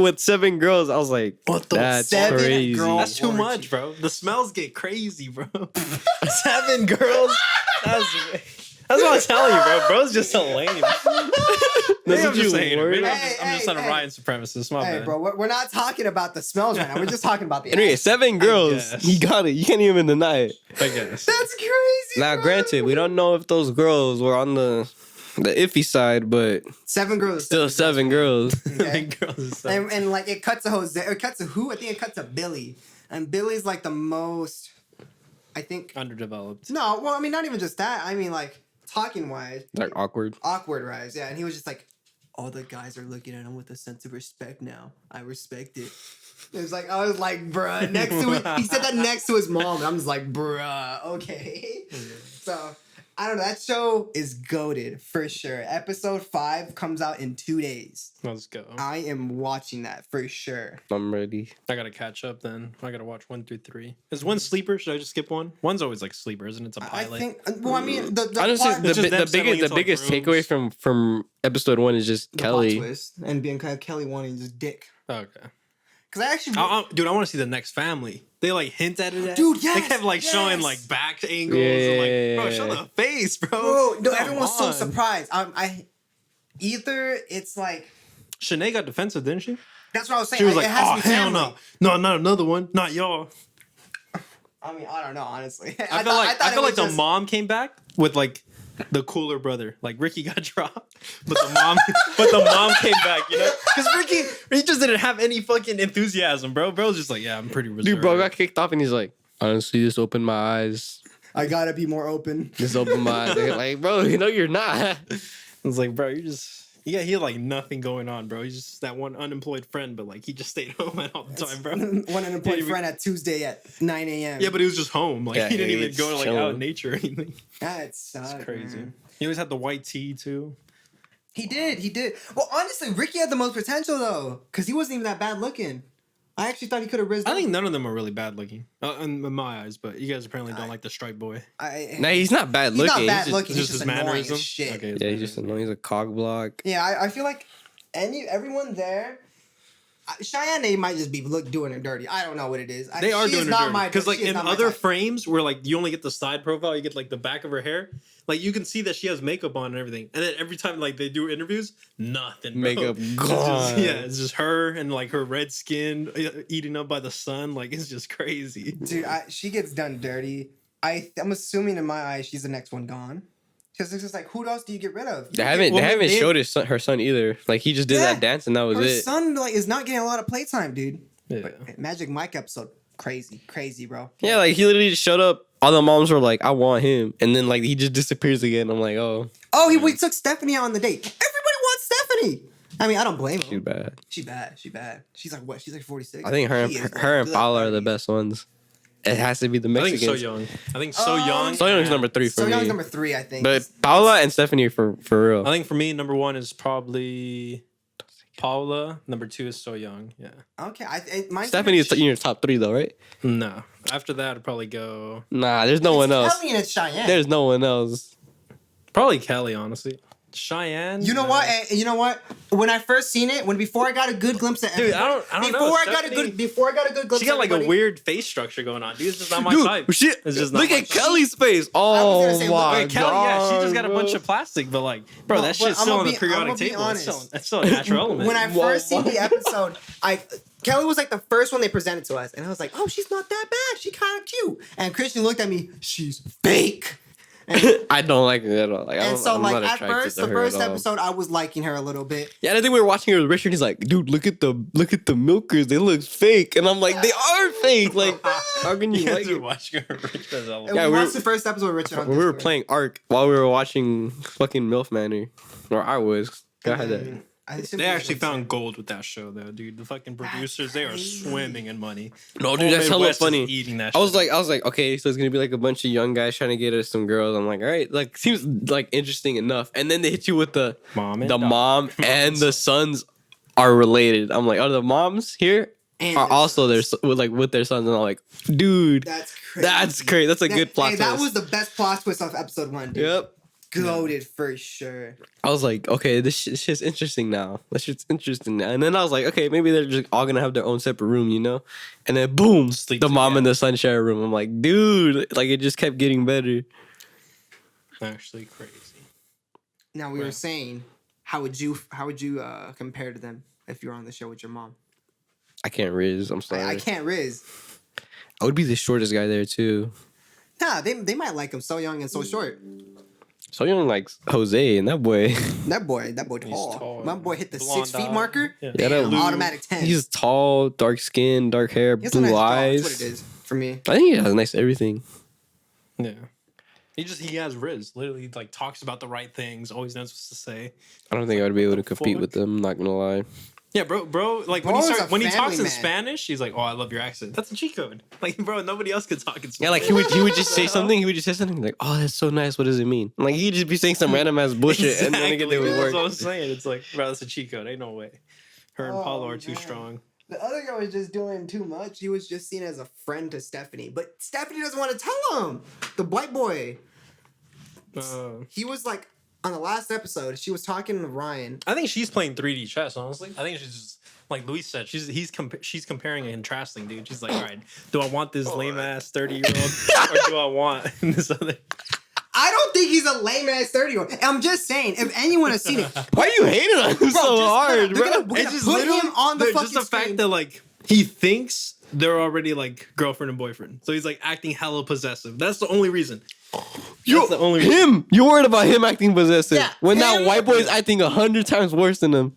With 7 girls. I was like, What the that's 7 crazy. girls? That's too Orgy. much, bro. The smells get crazy, bro. 7 girls. That's what I'm telling you, bro. Bro's just so lame. That's what you saying. worried? Maybe Hey, I'm just on a hey. Ryan supremacist. My Hey, bad. bro, we're not talking about the smells right now. We're just talking about the. Enrique, ass. 7 girls. guess. He got it. You can't even deny it. I guess. That's crazy. Now, bro. granted, we don't know if those girls were on the iffy side, but 7 girls. still 7 girls. Okay. Girls is so- And like it cuts to Jose. It cuts to who? I think it cuts to Billy. And Billy's like the most. I think. underdeveloped. No, well, I mean, not even just that. I mean, like talking wise. Like awkward. Awkward rise, yeah. And he was just like, all the guys are looking at him with a sense of respect now. I respect it. It was like, I was like, bruh, next to it. He said that next to his mom. And I'm just like, bruh, okay. So, I don't know. That show is goated for sure. Episode 5 comes out in 2 days. Let's go. I am watching that for sure. I'm ready. I gotta catch up then. I gotta watch 1 through 3. Is 1 sleeper? Should I just skip 1? 1's always like sleeper, isn't it? It's a I pilot. think, well, I mean, the Honestly, plot, It's just them settling the into, like, biggest rooms. takeaway from episode 1 is just the plot Kelly. twist and being kind of Kelly wanting just dick. Okay. Because I actually, Dude, I want to see the next family. They like hint at it. Dude, They yes, kept like showing yes. like back angles. Yeah, and, like, yeah, bro, yeah, show yeah. the face, bro. bro, no, Come everyone was so on. surprised. I either it's like, Shanae got defensive, didn't she? that's what I was saying. She was it like, has "Oh to be hell family." no, not another one, not y'all." I mean, I don't know, honestly. I feel like the mom came back with like the cooler brother. Like Ricky got dropped, but the mom came back. You know, because Ricky, he just didn't have any fucking enthusiasm, bro. Bro's just like, yeah, I'm pretty reserved. Dude, bro got kicked off and he's like, honestly, this opened my eyes. I gotta be more open. This opened my eyes. They're like, bro, you know you're not. It's like, bro, he had like nothing going on, bro. He's just that one unemployed friend, but like he just stayed home all the time, bro. One unemployed Yeah, friend at Tuesday at 9 a.m. Yeah, but he was just home. Like Yeah, he didn't he even was go to like chilling. out in nature or anything. That sucks. It's crazy. Man. He always had the white tee too. He did. Well, honestly, Ricky had the most potential though, because he wasn't even that bad looking. I actually thought he could have risen. I think none of them are really bad looking, in my eyes. But you guys apparently don't like the stripe boy. Nah, he's not bad He's looking. not bad He's looking. He's just just his annoying mannerism? as shit. Okay. yeah, he's just annoying. He's a cog block. Yeah, I feel like everyone there. Cheyenne might just be doing it dirty. I don't know what it is. They are She is doing not it my- because like she is in not my other type. frames where like you only get the side profile, you get like the back of her hair. Like you can see that she has makeup on and everything. And then every time like they do interviews, nothing. Bro. Makeup It's gone. just, it's just her and like her red skin eating up by the sun. Like it's just crazy. Dude, she gets done dirty. I'm assuming in my eyes she's the next one gone. Because it's just like, who else do you get rid of? They haven't Well, they they- showed her son either. Like he just did Yeah. that dance and that was Her it. son like is not getting a lot of playtime, dude. Yeah. But Magic Mike episode, crazy, bro. Yeah, like he literally just showed up. All the moms were like, I want him. And then like he just disappears again. I'm like, oh. Oh, we took Stephanie out on the date. Everybody wants Stephanie. I mean, I don't blame She's him. bad. She bad. She's like what? She's like 46. I think her and Paula are the best ones. It has to be the I think Mexicans. So Young. So Young's number 3 for So me. Young's number 3, I think. But Paula and Stephanie for real. I think for me, number 1 is probably Paula. Number 2 is So Young. Yeah. Okay, mine's Stephanie is in your top 3 though, right? No. After that, I'd probably go Nah, there's no one else. Kelly and it's Cheyenne. There's no one else. probably Kelly. Honestly, Cheyenne. You know what? You know what? When I first seen it, before I got a good glimpse at Dude, everybody, I don't before know. I got a good glimpse. She got at like a everybody, weird face structure going on. Dude, it's just not my Dude, type. shit. It's just not Look my at type. Kelly's face. was Oh gonna say, look my Wait, Kelly, god. yeah, she just got a bunch bro. of plastic, but like, bro, No, that but shit's I'ma still on the be periodic honest. table. That's still a natural element. When I first seen the episode, Kelly was like the first one they presented to us, and I was like, "Oh, she's not that bad. She kind of cute." And Christian looked at me, "She's fake." I don't like it at all. Like, And so, I'm like not at attracted first, to the her first at all. episode, I was liking her a little bit. Yeah, and I think we were watching her with Richard. He's like, "Dude, look at the milkers. They look fake." And I'm like, "They are fake. Like, how can you You like guys are it?" watching her rich as hell. And Yeah, we we watched were- the first episode with Richard on When we were Discord. playing Ark while we were watching fucking MILF Manor, or I was. I had that. They actually found gold with that show, though, dude. The fucking producers, they are crazy. swimming in money. No, Whole dude, that's hella Midwest is funny. Eating that I was shit. like, okay, so it's gonna be like a bunch of young guys trying to get us some girls. I'm like, all right, like seems like interesting enough. And then they hit you with the Mom and the dog. mom and the sons are related. I'm like, are the moms here And are the also their sons. with their sons? And I'm like, dude, That's crazy. that's crazy. That's a good plot Hey, twist. that was the best plot twist of episode 1, dude. Yep. Goated for sure. I was like, okay, this shit's interesting now. This shit's interesting now. And then I was like, okay, maybe they're just all gonna have their own separate room, you know? And then boom, Sleep the mom together. and the son share a room. I'm like, dude, like it just kept getting better. Actually crazy. Now we were Right. saying, how would you compare to them if you were on the show with your mom? I can't riz. I'm sorry. I can't riz. I would be the shortest guy there too. Nah, they might like him so young and so short. So young like Jose and that boy. That boy He's tall. tall. My boy hit the Blonde 6 feet eye. marker. Yeah. Yeah, that Bam, blue- automatic 10. He's tall, dark skin, dark hair, He has a nice blue jaw, eyes. that's what it is for me. I think he has nice everything. Yeah. He has Riz. Literally, like, talks about the right things, always knows what to say. I don't think I would be able to compete with them. Not gonna lie. Yeah, bro, like Bro is a when he talks family in man. Spanish, he's like, "Oh, I love your accent." That's a cheat code. Like, bro, nobody else could talk in Spanish. Yeah, like he would just say something. He would just say something like, "Oh, that's so nice. What does it mean?" Like he'd just be saying some random ass bullshit, and then Exactly. it would That's work. what I'm saying. It's like, bro, that's a cheat code. Ain't no way. Her and Oh, Paulo are too man. strong. The other guy was just doing too much. He was just seen as a friend to Stephanie, but Stephanie doesn't want to tell him. The white boy. He was like on the last episode. She was talking to Ryan. I think she's playing 3D chess. Honestly, I think she's just like Luis said. She's comparing and contrasting, dude. She's like, all right, do I want this lame ass 30-year-old or do I want this other? I don't think he's a lame ass 30-year-old. I'm just saying, if anyone has seen it, Why are you hating on him so just- hard, they're bro? gonna- we're gonna put him on the just fucking the fact screen. that like he thinks they're already like girlfriend and boyfriend, so he's like acting hella possessive. That's the only reason. That's the only reason. Him, you're worried about him acting possessive. Yeah, when that him- white boy is acting 100 times worse than him.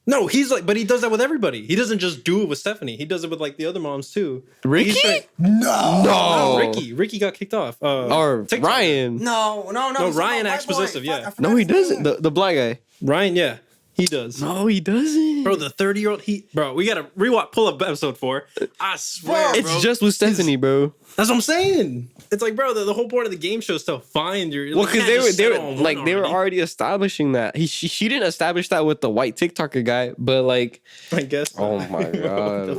No, he's like, but he does that with everybody. He doesn't just do it with Stephanie. He does it with like the other moms too. Ricky? He's trying- no, No, No. Ricky got kicked off. Or TikTok. Ryan. no, No, Ryan acts possessive, yeah. No, he doesn't. The black guy. Ryan, yeah, he does. No, he doesn't. Bro, the 30-year-old, bro, we gotta rewatch, pull up episode 4. I swear, It's bro. just with Stephanie, bro. That's what I'm saying. It's like, bro, the whole point of the game show is to find your. Well, you because can't just they settle were on one like they were already establishing that. She didn't establish that with the white TikToker guy, but like, I guess. oh my god.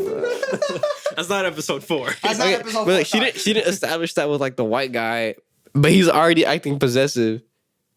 That's not episode 4. That's not Okay, episode but like, 4, she didn't establish that with like the white guy, but he's already acting possessive.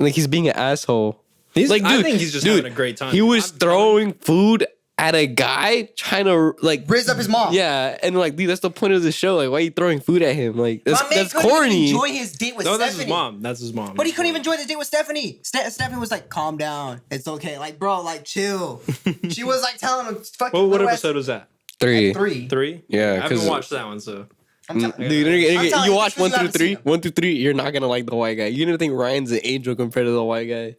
Like he's being an asshole. Like, I dude, think he's just dude, having a great time. He was throwing food at a guy trying to like Riz up his mom. Yeah, and like, dude, that's the point of the show. Like, why are you throwing food at him? Like, My that's man couldn't corny. even enjoy his date with No, Stephanie. that's his mom. That's his mom. But he couldn't even enjoy the date with Stephanie. Stephanie was like, "Calm down, it's okay." Like, bro, like, chill. She was like telling him, "Fucking." Well, what little ass- episode was that? 3. 3. 3? Yeah, I haven't 'cause- watched that one, so. I'm telling you. Dude, I'm telling you you, watch because 1 you through haven't 3. seen him. 1 through 3. You're not gonna like the white guy. You're gonna think Ryan's an angel compared to the white guy.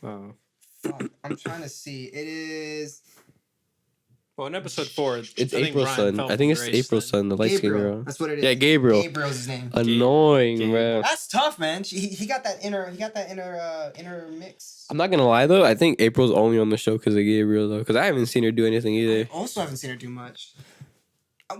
Oh. Fuck, I'm trying to see. It is. Well, in episode 4, It's April's son. I think it's April's son, the light skinned Gabriel. girl. That's what it is. Yeah, Gabriel. Gabriel's his name. Annoying, Gabe. man. That's tough, man. He got that inner mix. I'm not gonna lie though. I think April's only on the show because of Gabriel though, because I haven't seen her do anything either. I also haven't seen her do much.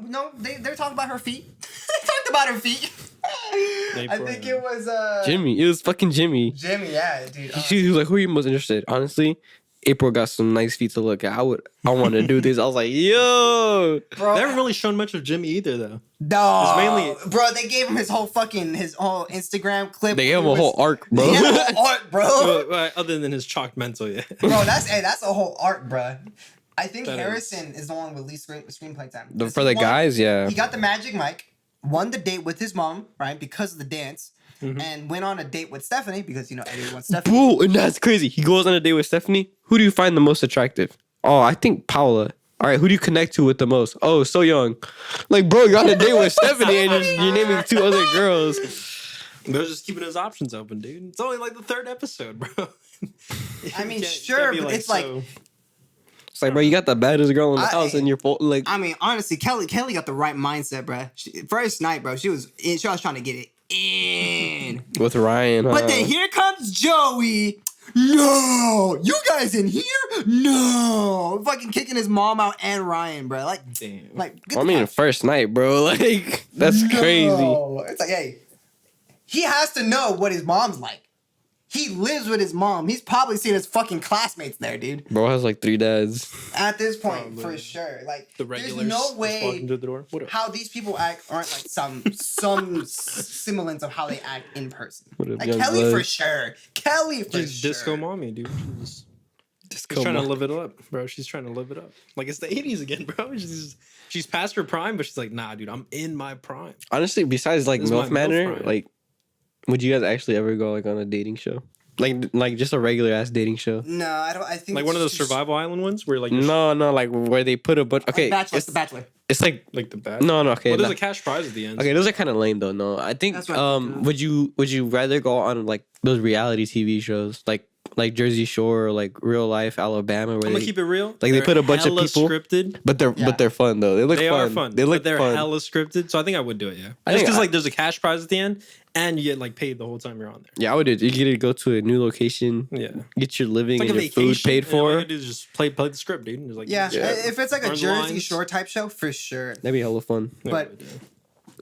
No, they're talking about her feet. They talked about her feet. I think it was Jimmy. It was fucking Jimmy. Jimmy, yeah, dude. She was like, "Who are you most interested?" Honestly, April got some nice feet to look at. I want to do this. I was like, "Yo, bro, They haven't really shown much of Jimmy either, though. no, It's mainly- bro. They gave him his whole Instagram clip. they gave him a whole arc, bro." They had a whole arc, bro. Well, other than his chalked mental, yeah. Bro, that's a whole arc, bro. I think That Harrison is the one with least screenplay time. For the guys, yeah. He got the magic mic, won the date with his mom, right, because of the dance, and went on a date with Stephanie because Eddie wants Stephanie. Bro, and that's crazy. He goes on a date with Stephanie. Who do you find the most attractive? Oh, I think Paula. All right, who do you connect to with the most? Oh, So Young. Like, bro, you're on a date with Stephanie and you're naming 2 other girls. They're just keeping his options open, dude. It's only like the 3rd episode, bro. I mean, You can't sure, be but it's like, It's like, bro, you got the baddest girl in the house and you're like, I mean, honestly, Kelly got the right mindset, bro. First night, bro, she was trying to get it in. with Ryan. But then here comes Joey. No, you guys in here? No, fucking kicking his mom out and Ryan, bro. Like, Damn. get I the mean, fuck- first night, bro. Like, that's crazy. It's like, hey, he has to know what his mom's like. He lives with his mom. He's probably seen his fucking classmates there, dude. Bro has like 3 dads. At this point, Probably. for sure. Like, The there's regulars no just way walking through the door. What up? how these people act aren't like some semblance of how they act in person. What up, Like young Kelly blood? for sure. Kelly for She's sure. disco mommy, dude. She's Disco trying to mom. live it up, bro. She's trying to live it up. Like it's the 80s again, bro. She's past her prime, but she's like, nah, dude, I'm in my prime. Honestly, besides like This is my MILF Manor, MILF prime. like, would you guys actually ever go like on a dating show? Like just a regular ass dating show? No, I don't. I think Like it's one of those just- survival island ones where like No, like where they put a bunch. Okay, Bachelor, it's, The Bachelor. it's like like the bad. no, okay. Well, there's that- a cash prize at the end. Okay, those are kind of lame though. No, I think That's what I think, would you rather go on like those reality TV shows like Jersey Shore or like Real Life Alabama where I'm they gonna keep it real. they They're put a bunch of hella people- scripted. but they're fun though. They look They fun. are fun. They look but they're fun. hella scripted. So I think I would do it. Yeah, I just think because I- like there's a cash prize at the end and you get like paid the whole time you're on there. Yeah, I would do it. You get to go to a new location, Yeah, get your living it's like and a your food vacation. paid and all you for. gotta do is just play the script, dude. And just, like, Yeah, Yeah. if it's like a Learn the Jersey lines. Shore type show, for sure. That'd be hella fun. Yeah, but- I would, yeah.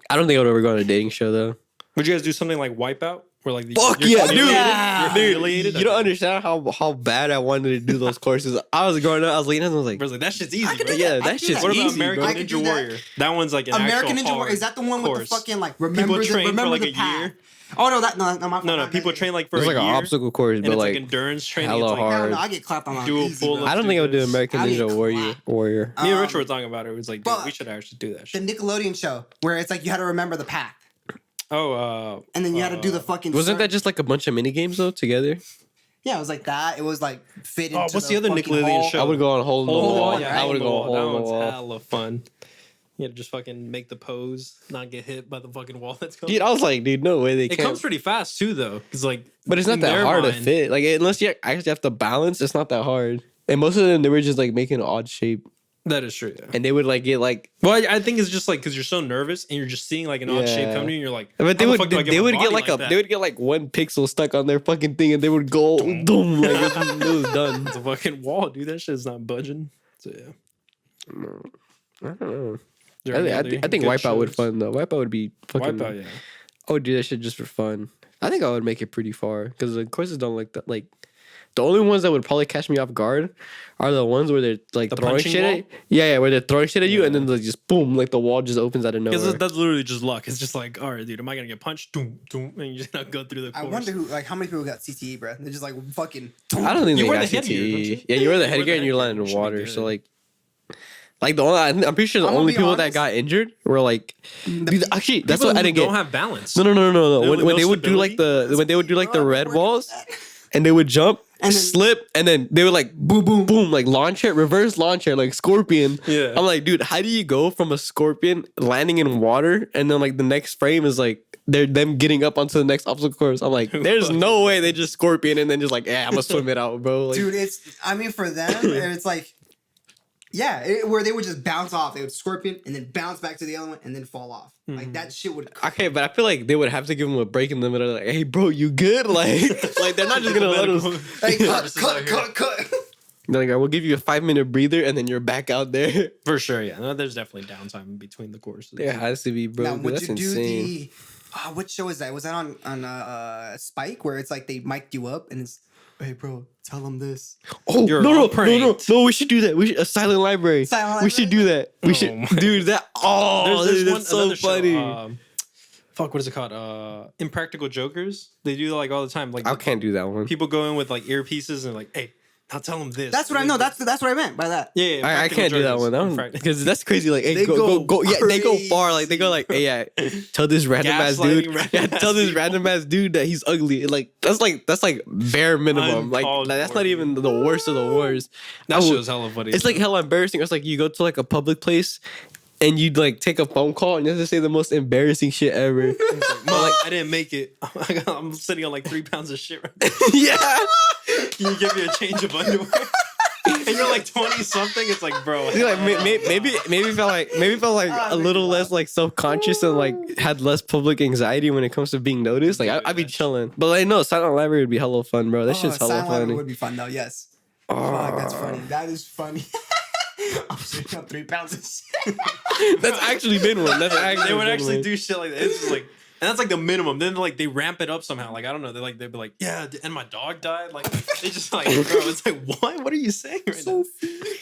I don't think I would ever go on a dating show though. Would you guys do something like Wipeout? Where like Fuck you're yeah, humiliated? dude. Yeah. You're humiliated. You don't understand how bad I wanted to do those courses. I was growing up, I was looking at them, I was like, I was like, that shit's easy, I could bro. do yeah, I that could do shit's that. What about easy, American bro. I could do Ninja that. Warrior? That one's like an American actual Ninja Warrior. hard Is that the one with course. the fucking like remember People train for remember like the a path? year. Oh no, no, my fault. No, people train like for It's a like an year. obstacle course, And but it's like like endurance training. hella It's like, hard. Hell no, I get clapped on Dual easy, pull bro. up. I don't think I would do American I need Ninja to Warrior. clap. Me and Rich were talking about it. It was like, dude, but- we should actually do that The shit. Nickelodeon show where it's like you had to remember the path, Oh, and then you had to do the fucking. Wasn't that just like a bunch of mini games though together? Yeah, it was like that. It was like fit into. what's the other fucking Nickelodeon hall. show? I would go on hole in the Hole in the wall. wall? Yeah, I would go on hole in the That wall. one's hella fun. You had to just fucking make the pose, not get hit by the fucking wall that's going. Dude, I was like, dude, no way they It can't. comes pretty fast too, though. Cause like, But it's not in that their hard to mind- fit. Like unless you actually have to balance, it's not that hard. And most of them, they were just like making an odd shape, That is true. Yeah. and they would like get like. Well, I think it's just like because you're so nervous and you're just seeing like an odd shape Yeah. coming to you, and you're like, But they how the would fuck do I they my would get body like a that? they would get like 1 pixel stuck on their fucking thing, and they would go boom like it was done. It's a fucking wall, dude. That shit's not budging. So yeah. I don't know. Is there any other I think good Wipeout would shows? fun though. Wipeout would be fucking. Wipeout, yeah. I would do that shit just for fun. I think I would make it pretty far because the courses don't like that. Like the only ones that would probably catch me off guard are the ones where they're like The throwing punching shit wall? at. Yeah, where they're throwing shit at you, and Yeah. then like just boom, like the wall just opens out of nowhere. Because that's literally just luck. It's just like, all right, dude, am I gonna get punched? Doom, doom, and you just not go through the I course. wonder who, like, how many people got CTE, bro? They're just like fucking. I don't think You they wear got the headgear, don't CTE. you? Yeah, you wear the You wear headgear the and you land headgear. in Should be water. good. So like the only I'm pretty sure the I'm gonna only be people that honest. got injured were like dude, actually that's People what I who didn't get. don't have balance. No. Literally When no they would do like when they would do like the Bro, red we're doing walls that. and they would jump, And then- slip, and then they would like boom, boom, boom, like launch it, reverse launch it, like scorpion. Yeah. I'm like, dude, how do you go from a scorpion landing in water and then like the next frame is like they're them getting up onto the next obstacle course? I'm like, there's no way they just scorpion and then just like, yeah, I'm gonna swim it out, bro. Like, Dude, I mean, for them, it's like where they would just bounce off. They would scorpion and then bounce back to the other one and then fall off. Like that shit would. Okay, but I feel like they would have to give him a break in the middle. Like, hey, bro, you good? Like they're not just gonna let him. Hey, cut. They're like, we'll give you a 5-minute breather and then you're back out there. For sure, yeah. No, there's definitely downtime in between the courses. There has to be, bro. Now, Dude, would that's you do insane. the? What show is that? Was that on Spike where it's like they mic'd you up and it's, hey, bro, tell them this. Oh You're no! pranked. We should do that. We should a silent library. We should do that. We should, my dude. That There's that's so another funny. show, fuck, what is it called? Impractical Jokers. They do like all the time. Like I can't do that one. people go in with like earpieces and like, hey, I'll tell them this. That's what I know. That's what I meant by that. Yeah, I can't do that one. That one because that's crazy. Like, hey, They go. go Yeah, they go far. Like, they go like, hey, yeah, tell this random ass dude. Gaslighting Yeah, random tell ass this people. random ass dude that he's ugly. That's like bare minimum. Like Uncalled that's for, not even the worst of the worst. That I would- show's hella funny. It's like hella embarrassing. It's like you go to like a public place and you'd like take a phone call and you have to say the most embarrassing shit ever. Mom, I didn't make it. I'm sitting on like 3 pounds of shit right now. Yeah. Can you give me a change of underwear? And you're like 20 something. It's like, bro. Dude, like maybe felt like a little less like self-conscious and like had less public anxiety when it comes to being noticed. Like I'd be chilling. But like no, silent library would be hella fun, bro. That shit's hella Silent Library funny. would be fun though. Yes. Fuck, that's funny. That is funny. I'm sitting on 3 pounds of shit. That's actually been one. That's actually They would been actually one. do shit like that. It's just like, and that's like the minimum. Then like they ramp it up somehow. Like I don't know. They'd be like, yeah, and my dog died. Like they just like, bro. It's like, what? What are you saying right now?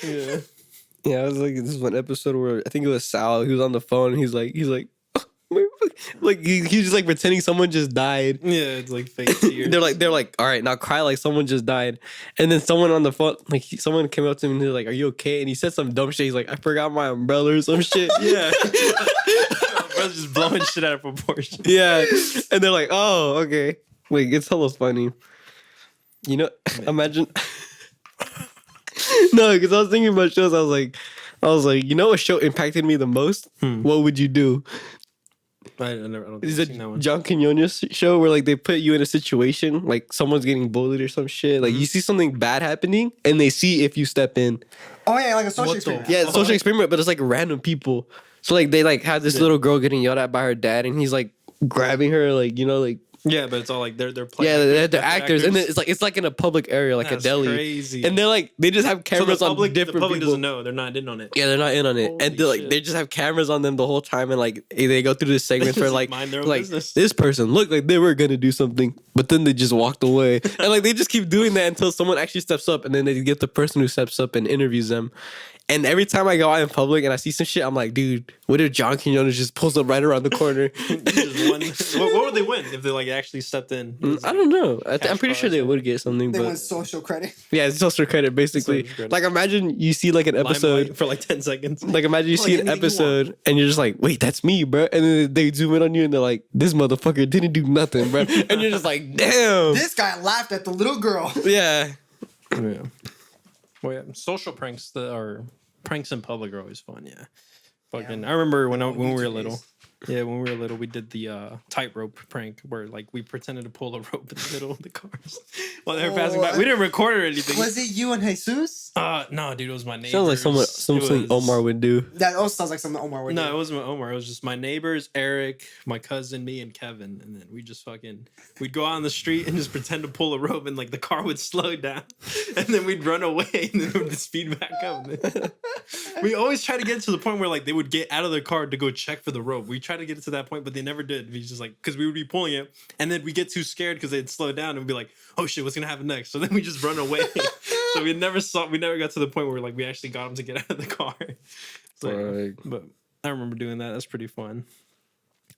Yeah. Yeah, I was like, this is one episode where I think it was Sal. He was on the phone. And he's like, like he's just like pretending someone just died. Yeah, it's like fake tears. They're like, all right, now cry like someone just died. And then someone on the phone, like someone came up to him and he's like, are you okay? And he said some dumb shit. He's like, I forgot my umbrella or some shit. Yeah. Bro's just blowing shit out of proportion. Yeah. And they're like, oh, okay. Like, it's hella funny. You know, imagine. No, because I was thinking about shows. I was like, you know what show impacted me the most? What would you do? I don't think Is I've it seen that one. John Quinones show where like they put you in a situation like someone's getting bullied or some shit? Like you see something bad happening and they see if you step in. Oh yeah, like a social What the experiment. Yeah, it's a social experiment, but it's like random people. So like they like have this little girl getting yelled at by her dad, and he's like grabbing her, like you know, like Yeah, but it's all like they're playing. yeah, they're actors, and then it's like in a public area, like That's a deli, crazy. and they're like they just have so cameras the on public different doesn't people. know. They're not in on it. Yeah, they're not in on it, and Holy they're like shit. they just have cameras on them the whole time, and like they go through this segment for just like mind their own like business. this person looked like they were gonna do something, but then they just walked away, and like they just keep doing that until someone actually steps up, and then they get the person who steps up and interviews them. And every time I go out in public and I see some shit, I'm like, dude, what if John Quinones just pulls up right around the corner? Just won. What would they win if they like actually stepped in? I don't know. I'm pretty prize, sure they right? would get something, They but want social credit. yeah, it's social credit basically. Social credit. Like imagine you see like an episode. Limelight for like 10 seconds. Like imagine you Like see an anything you episode and you're just like, wait, that's me, bro. And then they zoom in on you and they're like, this motherfucker didn't do nothing, bro. And you're just like, damn. This guy laughed at the little girl. Yeah. Yeah. Well, yeah, social pranks or pranks in public are always fun. Yeah. Fucking. I remember when we were little. Yeah, when we were little, we did the tightrope prank where like we pretended to pull a rope in the middle of the cars while they were passing by. We didn't record or anything. Was it you and Jesus? No, dude, it was my neighbors. Sounds like something Omar would do. That also sounds like something Omar would do. No, it wasn't Omar. It was just my neighbors, Eric, my cousin, me, and Kevin. And then we just we'd go out on the street and just pretend to pull a rope, and like the car would slow down, and then we'd run away, and then it would speed back up. We always try to get to the point where like they would get out of their car to go check for the rope. We tried to get it to that point, but they never did. We just like because we would be pulling it, and then we get too scared because they'd slow down and be like, "Oh shit, what's gonna happen next?" So then we just run away. So we never got to the point where like we actually got them to get out of the car. So, but I remember doing that. That's pretty fun.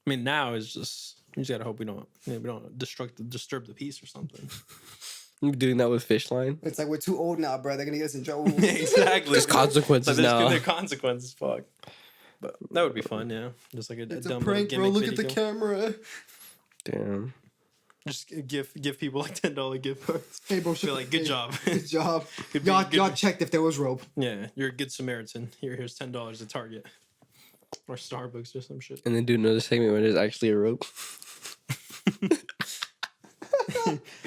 I mean, now it's just you just gotta hope we don't disturb the peace or something. I'm doing that with fish line. It's like we're too old now, bro. They're gonna get us in trouble. Exactly. There's consequences So now. There consequences. Fuck. But that would be fun. Yeah, just like a It's dumb a prank, little bro. gimmick Look at the video. camera. Damn. Just give people like $10 gift cards. Hey, bro. Be like, good job. Good job. Good- Y'all good- checked if there was rope. Yeah, you're a good Samaritan. Here's $10 at Target or Starbucks or some shit. And then do another segment where there's actually a rope.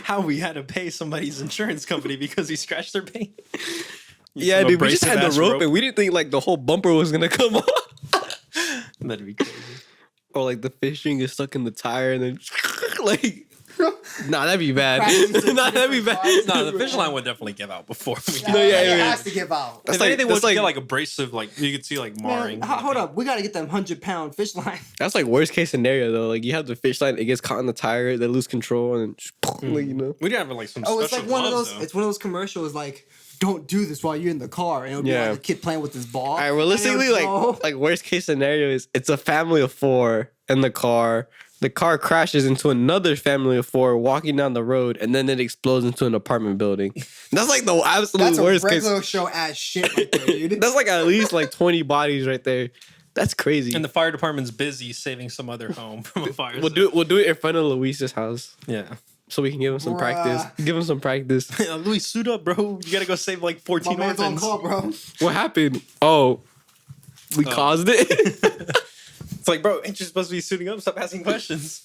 How we had to pay somebody's insurance company because he scratched their paint. Yeah, Some dude, we just had the abrasive-ass rope, and we didn't think like the whole bumper was gonna come off. That'd be crazy. Or like the fish string is stuck in the tire, and then like, nah, that'd be bad. Crashing Nah, that'd be different bad. cars. No, the fish line would definitely give out before we Yeah, No, yeah, it yeah. has to give out. That's if like- anything, that's we'll like- get like abrasive, like you could see like marring. Man, hold up, we gotta get them 100-pound fish line. That's like worst case scenario though. Like you have the fish line, it gets caught in the tire, they lose control, and just, like, you know. We did have like some Oh, it's special like one of gloves, those. though. It's one of those commercials like, don't do this while you're in the car, and it'll be Yeah. like a kid playing with his ball. All right, and realistically, it'll go- like worst case scenario is it's a family of 4 in the car. The car crashes into another family of 4 walking down the road, and then it explodes into an apartment building. That's like the absolute that's a worst case. regular show ass shit right there, dude. That's like at least like 20 bodies right there. That's crazy. And the fire department's busy saving some other home from a fire. We'll do it in front of Luis's house Yeah. so we can give him some Bruh. practice. Give him some practice. Louis, suit up, bro. You gotta go save like My 14 man's on orphans. call, bro. What happened? Oh, we caused it. It's like, bro, ain't you supposed to be suiting up? Stop asking questions.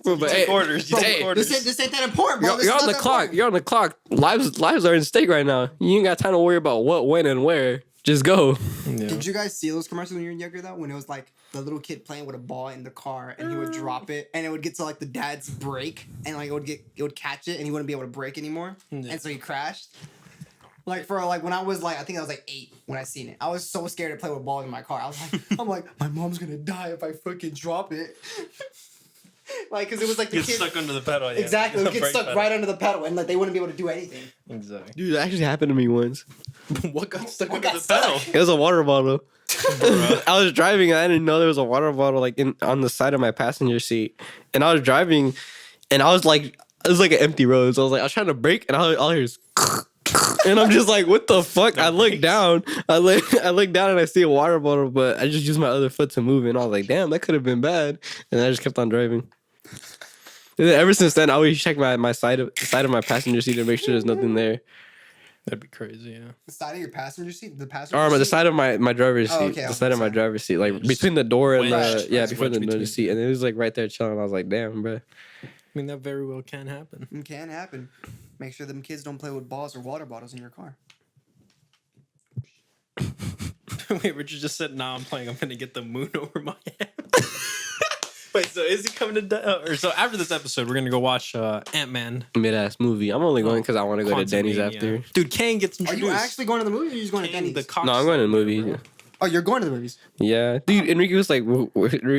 Bro, but Take hey, orders. You bro, take hey, orders. This ain't that important, bro. you're on the clock. You're on the clock. Lives are in stake right now. You ain't got time to worry about what, when, and where. Just go. Yeah. Did you guys see those commercials when you were younger though? When it was like the little kid playing with a ball in the car and he would drop it and it would get to like the dad's brake and like it would catch it and he wouldn't be able to brake anymore. Yeah. And so he crashed. Like for like when I was like I think I was like 8 when I seen it. I was so scared to play with balls in my car. I was like I'm like my mom's gonna die if I fucking drop it. Like because it was like the Get kid stuck under the pedal. Yeah. exactly it would get Brake stuck pedal. right under the pedal and like they wouldn't be able to do anything. Exactly. Dude, that actually happened to me once. What got stuck What under got the stuck? pedal? It was a water bottle. Bruh. I was driving and I didn't know there was a water bottle like on the side of my passenger seat. And I was driving and I was like, it was like an empty road. So I was trying to brake and all I hear is and I'm just like, what the fuck? I look down. I look down and I see a water bottle, but I just used my other foot to move it. And I was like, damn, that could have been bad. And I just kept on driving. And then ever since then, I always check my side of my passenger seat to make sure there's nothing there. That'd be crazy, yeah. The side of your passenger seat, the passenger Or the seat? side of my driver's seat. Oh, okay, I The was side of my gonna say. driver's seat. Like Just between the door and wedged. the It's before the wedged door between. seat. And it was like right there chilling. I was like, damn, bro. I mean, that very well can happen. It can happen. Make sure them kids don't play with balls or water bottles in your car. Wait, Richard just said, "Nah, I'm playing. I'm gonna get the moon over my head." Wait, so is he coming to? Or so after this episode, we're gonna go watch Ant-Man. Mid-ass movie. I'm only going because I want to go to Denny's Quantumania. after. Dude, Kane gets Are introduced. you actually going to the movie or are you just going to Kane, Denny's? the cock No, I'm going to the movie. bro. Oh, you're going to the movies. Yeah. Dude, Enrique was like, I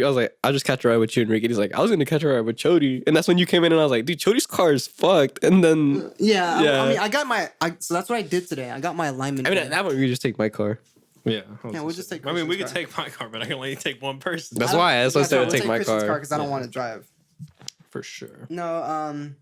was like, I'll just catch a ride with you, Enrique. And he's like, I was going to catch a ride with Chody. And that's when you came in and I was like, dude, Chody's car is fucked. And then, Yeah. Yeah. I mean, I got my. so that's what I did today. I got my alignment. I mean, done. at that point, we could just take my car. Yeah, Yeah, we'll just take I mean, we could Christian's take my car, but I can only take one person. That's why I said we'll take my Christian's car. because I don't want to drive. for sure. No.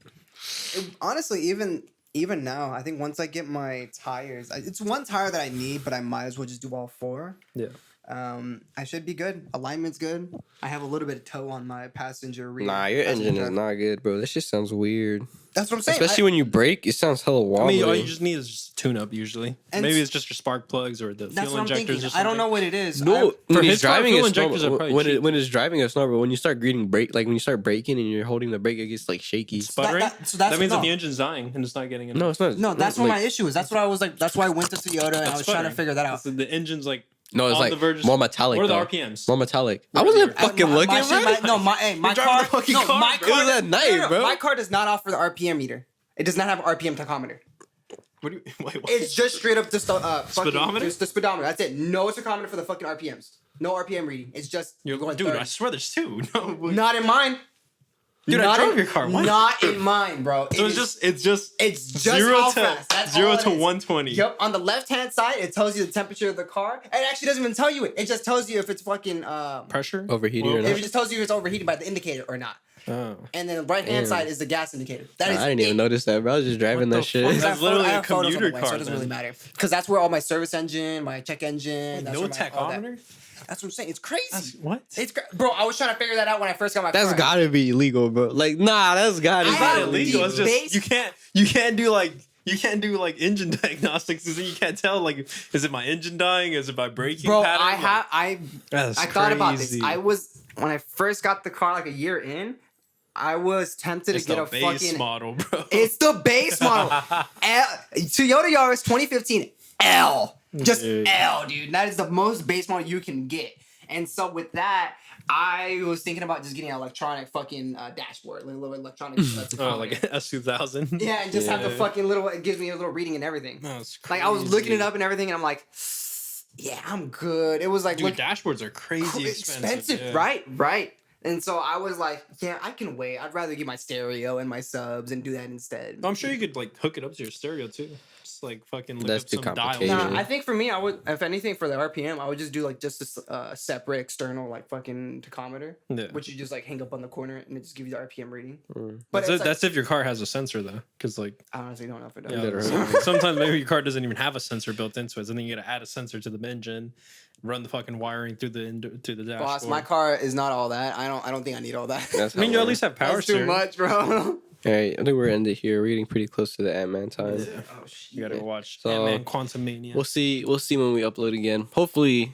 Honestly, even now, I think once I get my tires, it's one tire that I need, but I might as well just do all 4. Yeah. I should be good. Alignment's good. I have a little bit of toe on my passenger rear. Nah, your passenger engine is drive. not good, bro. That shit sounds weird. That's what I'm saying. Especially when you brake, it sounds hella I wobbly. mean, all you just need is just a tune-up usually. And Maybe it's just your spark plugs or the That's fuel what I'm injectors thinking. or something. I don't know what it is. No, For when his it's car, driving, fuel it's injectors are normal. probably cheap. When it's driving, it's normal. But when you start getting brake, like when you start braking and you're holding the brake, it gets like shaky. Sputtering? so that's that means no. that the engine's dying and it's not getting enough. No, it's not. No, that's what like, my issue is. That's what I was like. That's why I went to Toyota and I was trying to figure that out. So the engine's like No, it's on like the verge of- more metallic. What are though. the RPMs? More metallic. I What are wasn't the- fucking My looking, shit- bro. my You're driving car. the fucking No, car, my bro. car. It was at night, bro. My car does not offer the RPM meter. It does not have an RPM tachometer. What do you wait? What? It's just straight up the fucking, Speedometer? just the speedometer. That's it. No tachometer for the fucking RPMs. No RPM reading. It's just You're going dude, 30. I swear there's two. No, Not in mine. Dude, I Not drove in- your car. What? Not in mine, bro. So it's just it's just 0 how to fast. That's 0 all to it is. 120. Yep. On the left hand side, it tells you the temperature of the car. It actually doesn't even tell you it. It just tells you if it's fucking Pressure Overheating or Well, not. It just tells you if it's overheated by the indicator or not. Oh. And then the right hand Damn. side is the gas indicator. That is I didn't even it. notice that, bro. I was just driving What that the shit. fuck? Because I That's have literally I a have photos on commuter the way, car, so it doesn't then. really matter. Because that's where all my service engine, my check engine. That's No where all that- tachometer? That's what I'm saying. It's crazy. What? Bro, I was trying to figure that out when I first got my That's car. gotta be illegal, bro. Like, nah, that's gotta I It's not have be illegal. It's just base- you can't do like engine diagnostics. So you can't tell like is it my engine dying? Is it my braking Bro, pattern? I That's thought about this. crazy. I was when I first got the car like a year in, I was tempted It's to get the a base fucking model, bro. It's the base model. Toyota Yaris 2015. L. Just Dude. L, dude. That is the most base model you can get. And so with that, I was thinking about just getting an electronic fucking dashboard, like a little electronic. Oh, like S2000. yeah, and just have the Yeah. fucking little. It gives me a little reading and everything. That's Like I was looking crazy. it up and everything, and I'm like, yeah, I'm good. It was like, Dude, look, dashboards are crazy expensive. Yeah. right. And so I was like, yeah, I can wait. I'd rather get my stereo and my subs and do that instead. I'm sure you could like hook it up to your stereo too. Just like fucking look That's up too some dials. complicated. Nah, I think for me, I would, if anything, for the RPM, I would just do like just a separate external like fucking tachometer, Yeah. which you just like hang up on the corner and it just gives you the RPM reading. Mm. But That's, it's like, that's if your car has a sensor though, because like I honestly don't know if it does. yeah, Literally. sometimes maybe your car doesn't even have a sensor built into it, and then you got to add a sensor to the engine, run the fucking wiring through the to the dashboard. Boss, my car is not all that. I don't think I need all that. That's I mean, how you it at least have power That's too steering. much, bro. All right, I think we're ended here. We're getting pretty close to the Ant-Man time. Yeah. Oh shit. You gotta watch So- Ant-Man Quantum Mania. We'll see when we upload again. Hopefully,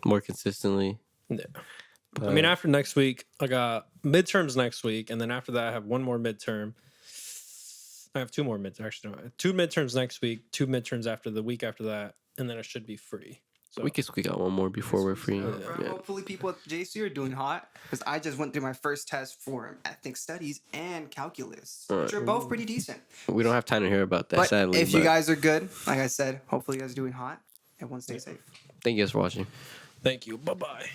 more consistently. Yeah. I mean, after next week, I got midterms next week, and then after that, I have one more midterm. I have two more midterms. Actually, no, 2 midterms next week, 2 midterms after the week after that, and then I should be free. So we can squeak out one more before we're free. Bro, Yeah. hopefully people at JC are doing hot because I just went through my first test for ethnic studies and calculus, which are both pretty decent. We don't have time to hear about that, But sadly. if you guys are good, like I said, hopefully you guys are doing hot. Everyone stay safe. thank you guys for watching. thank you. Bye bye.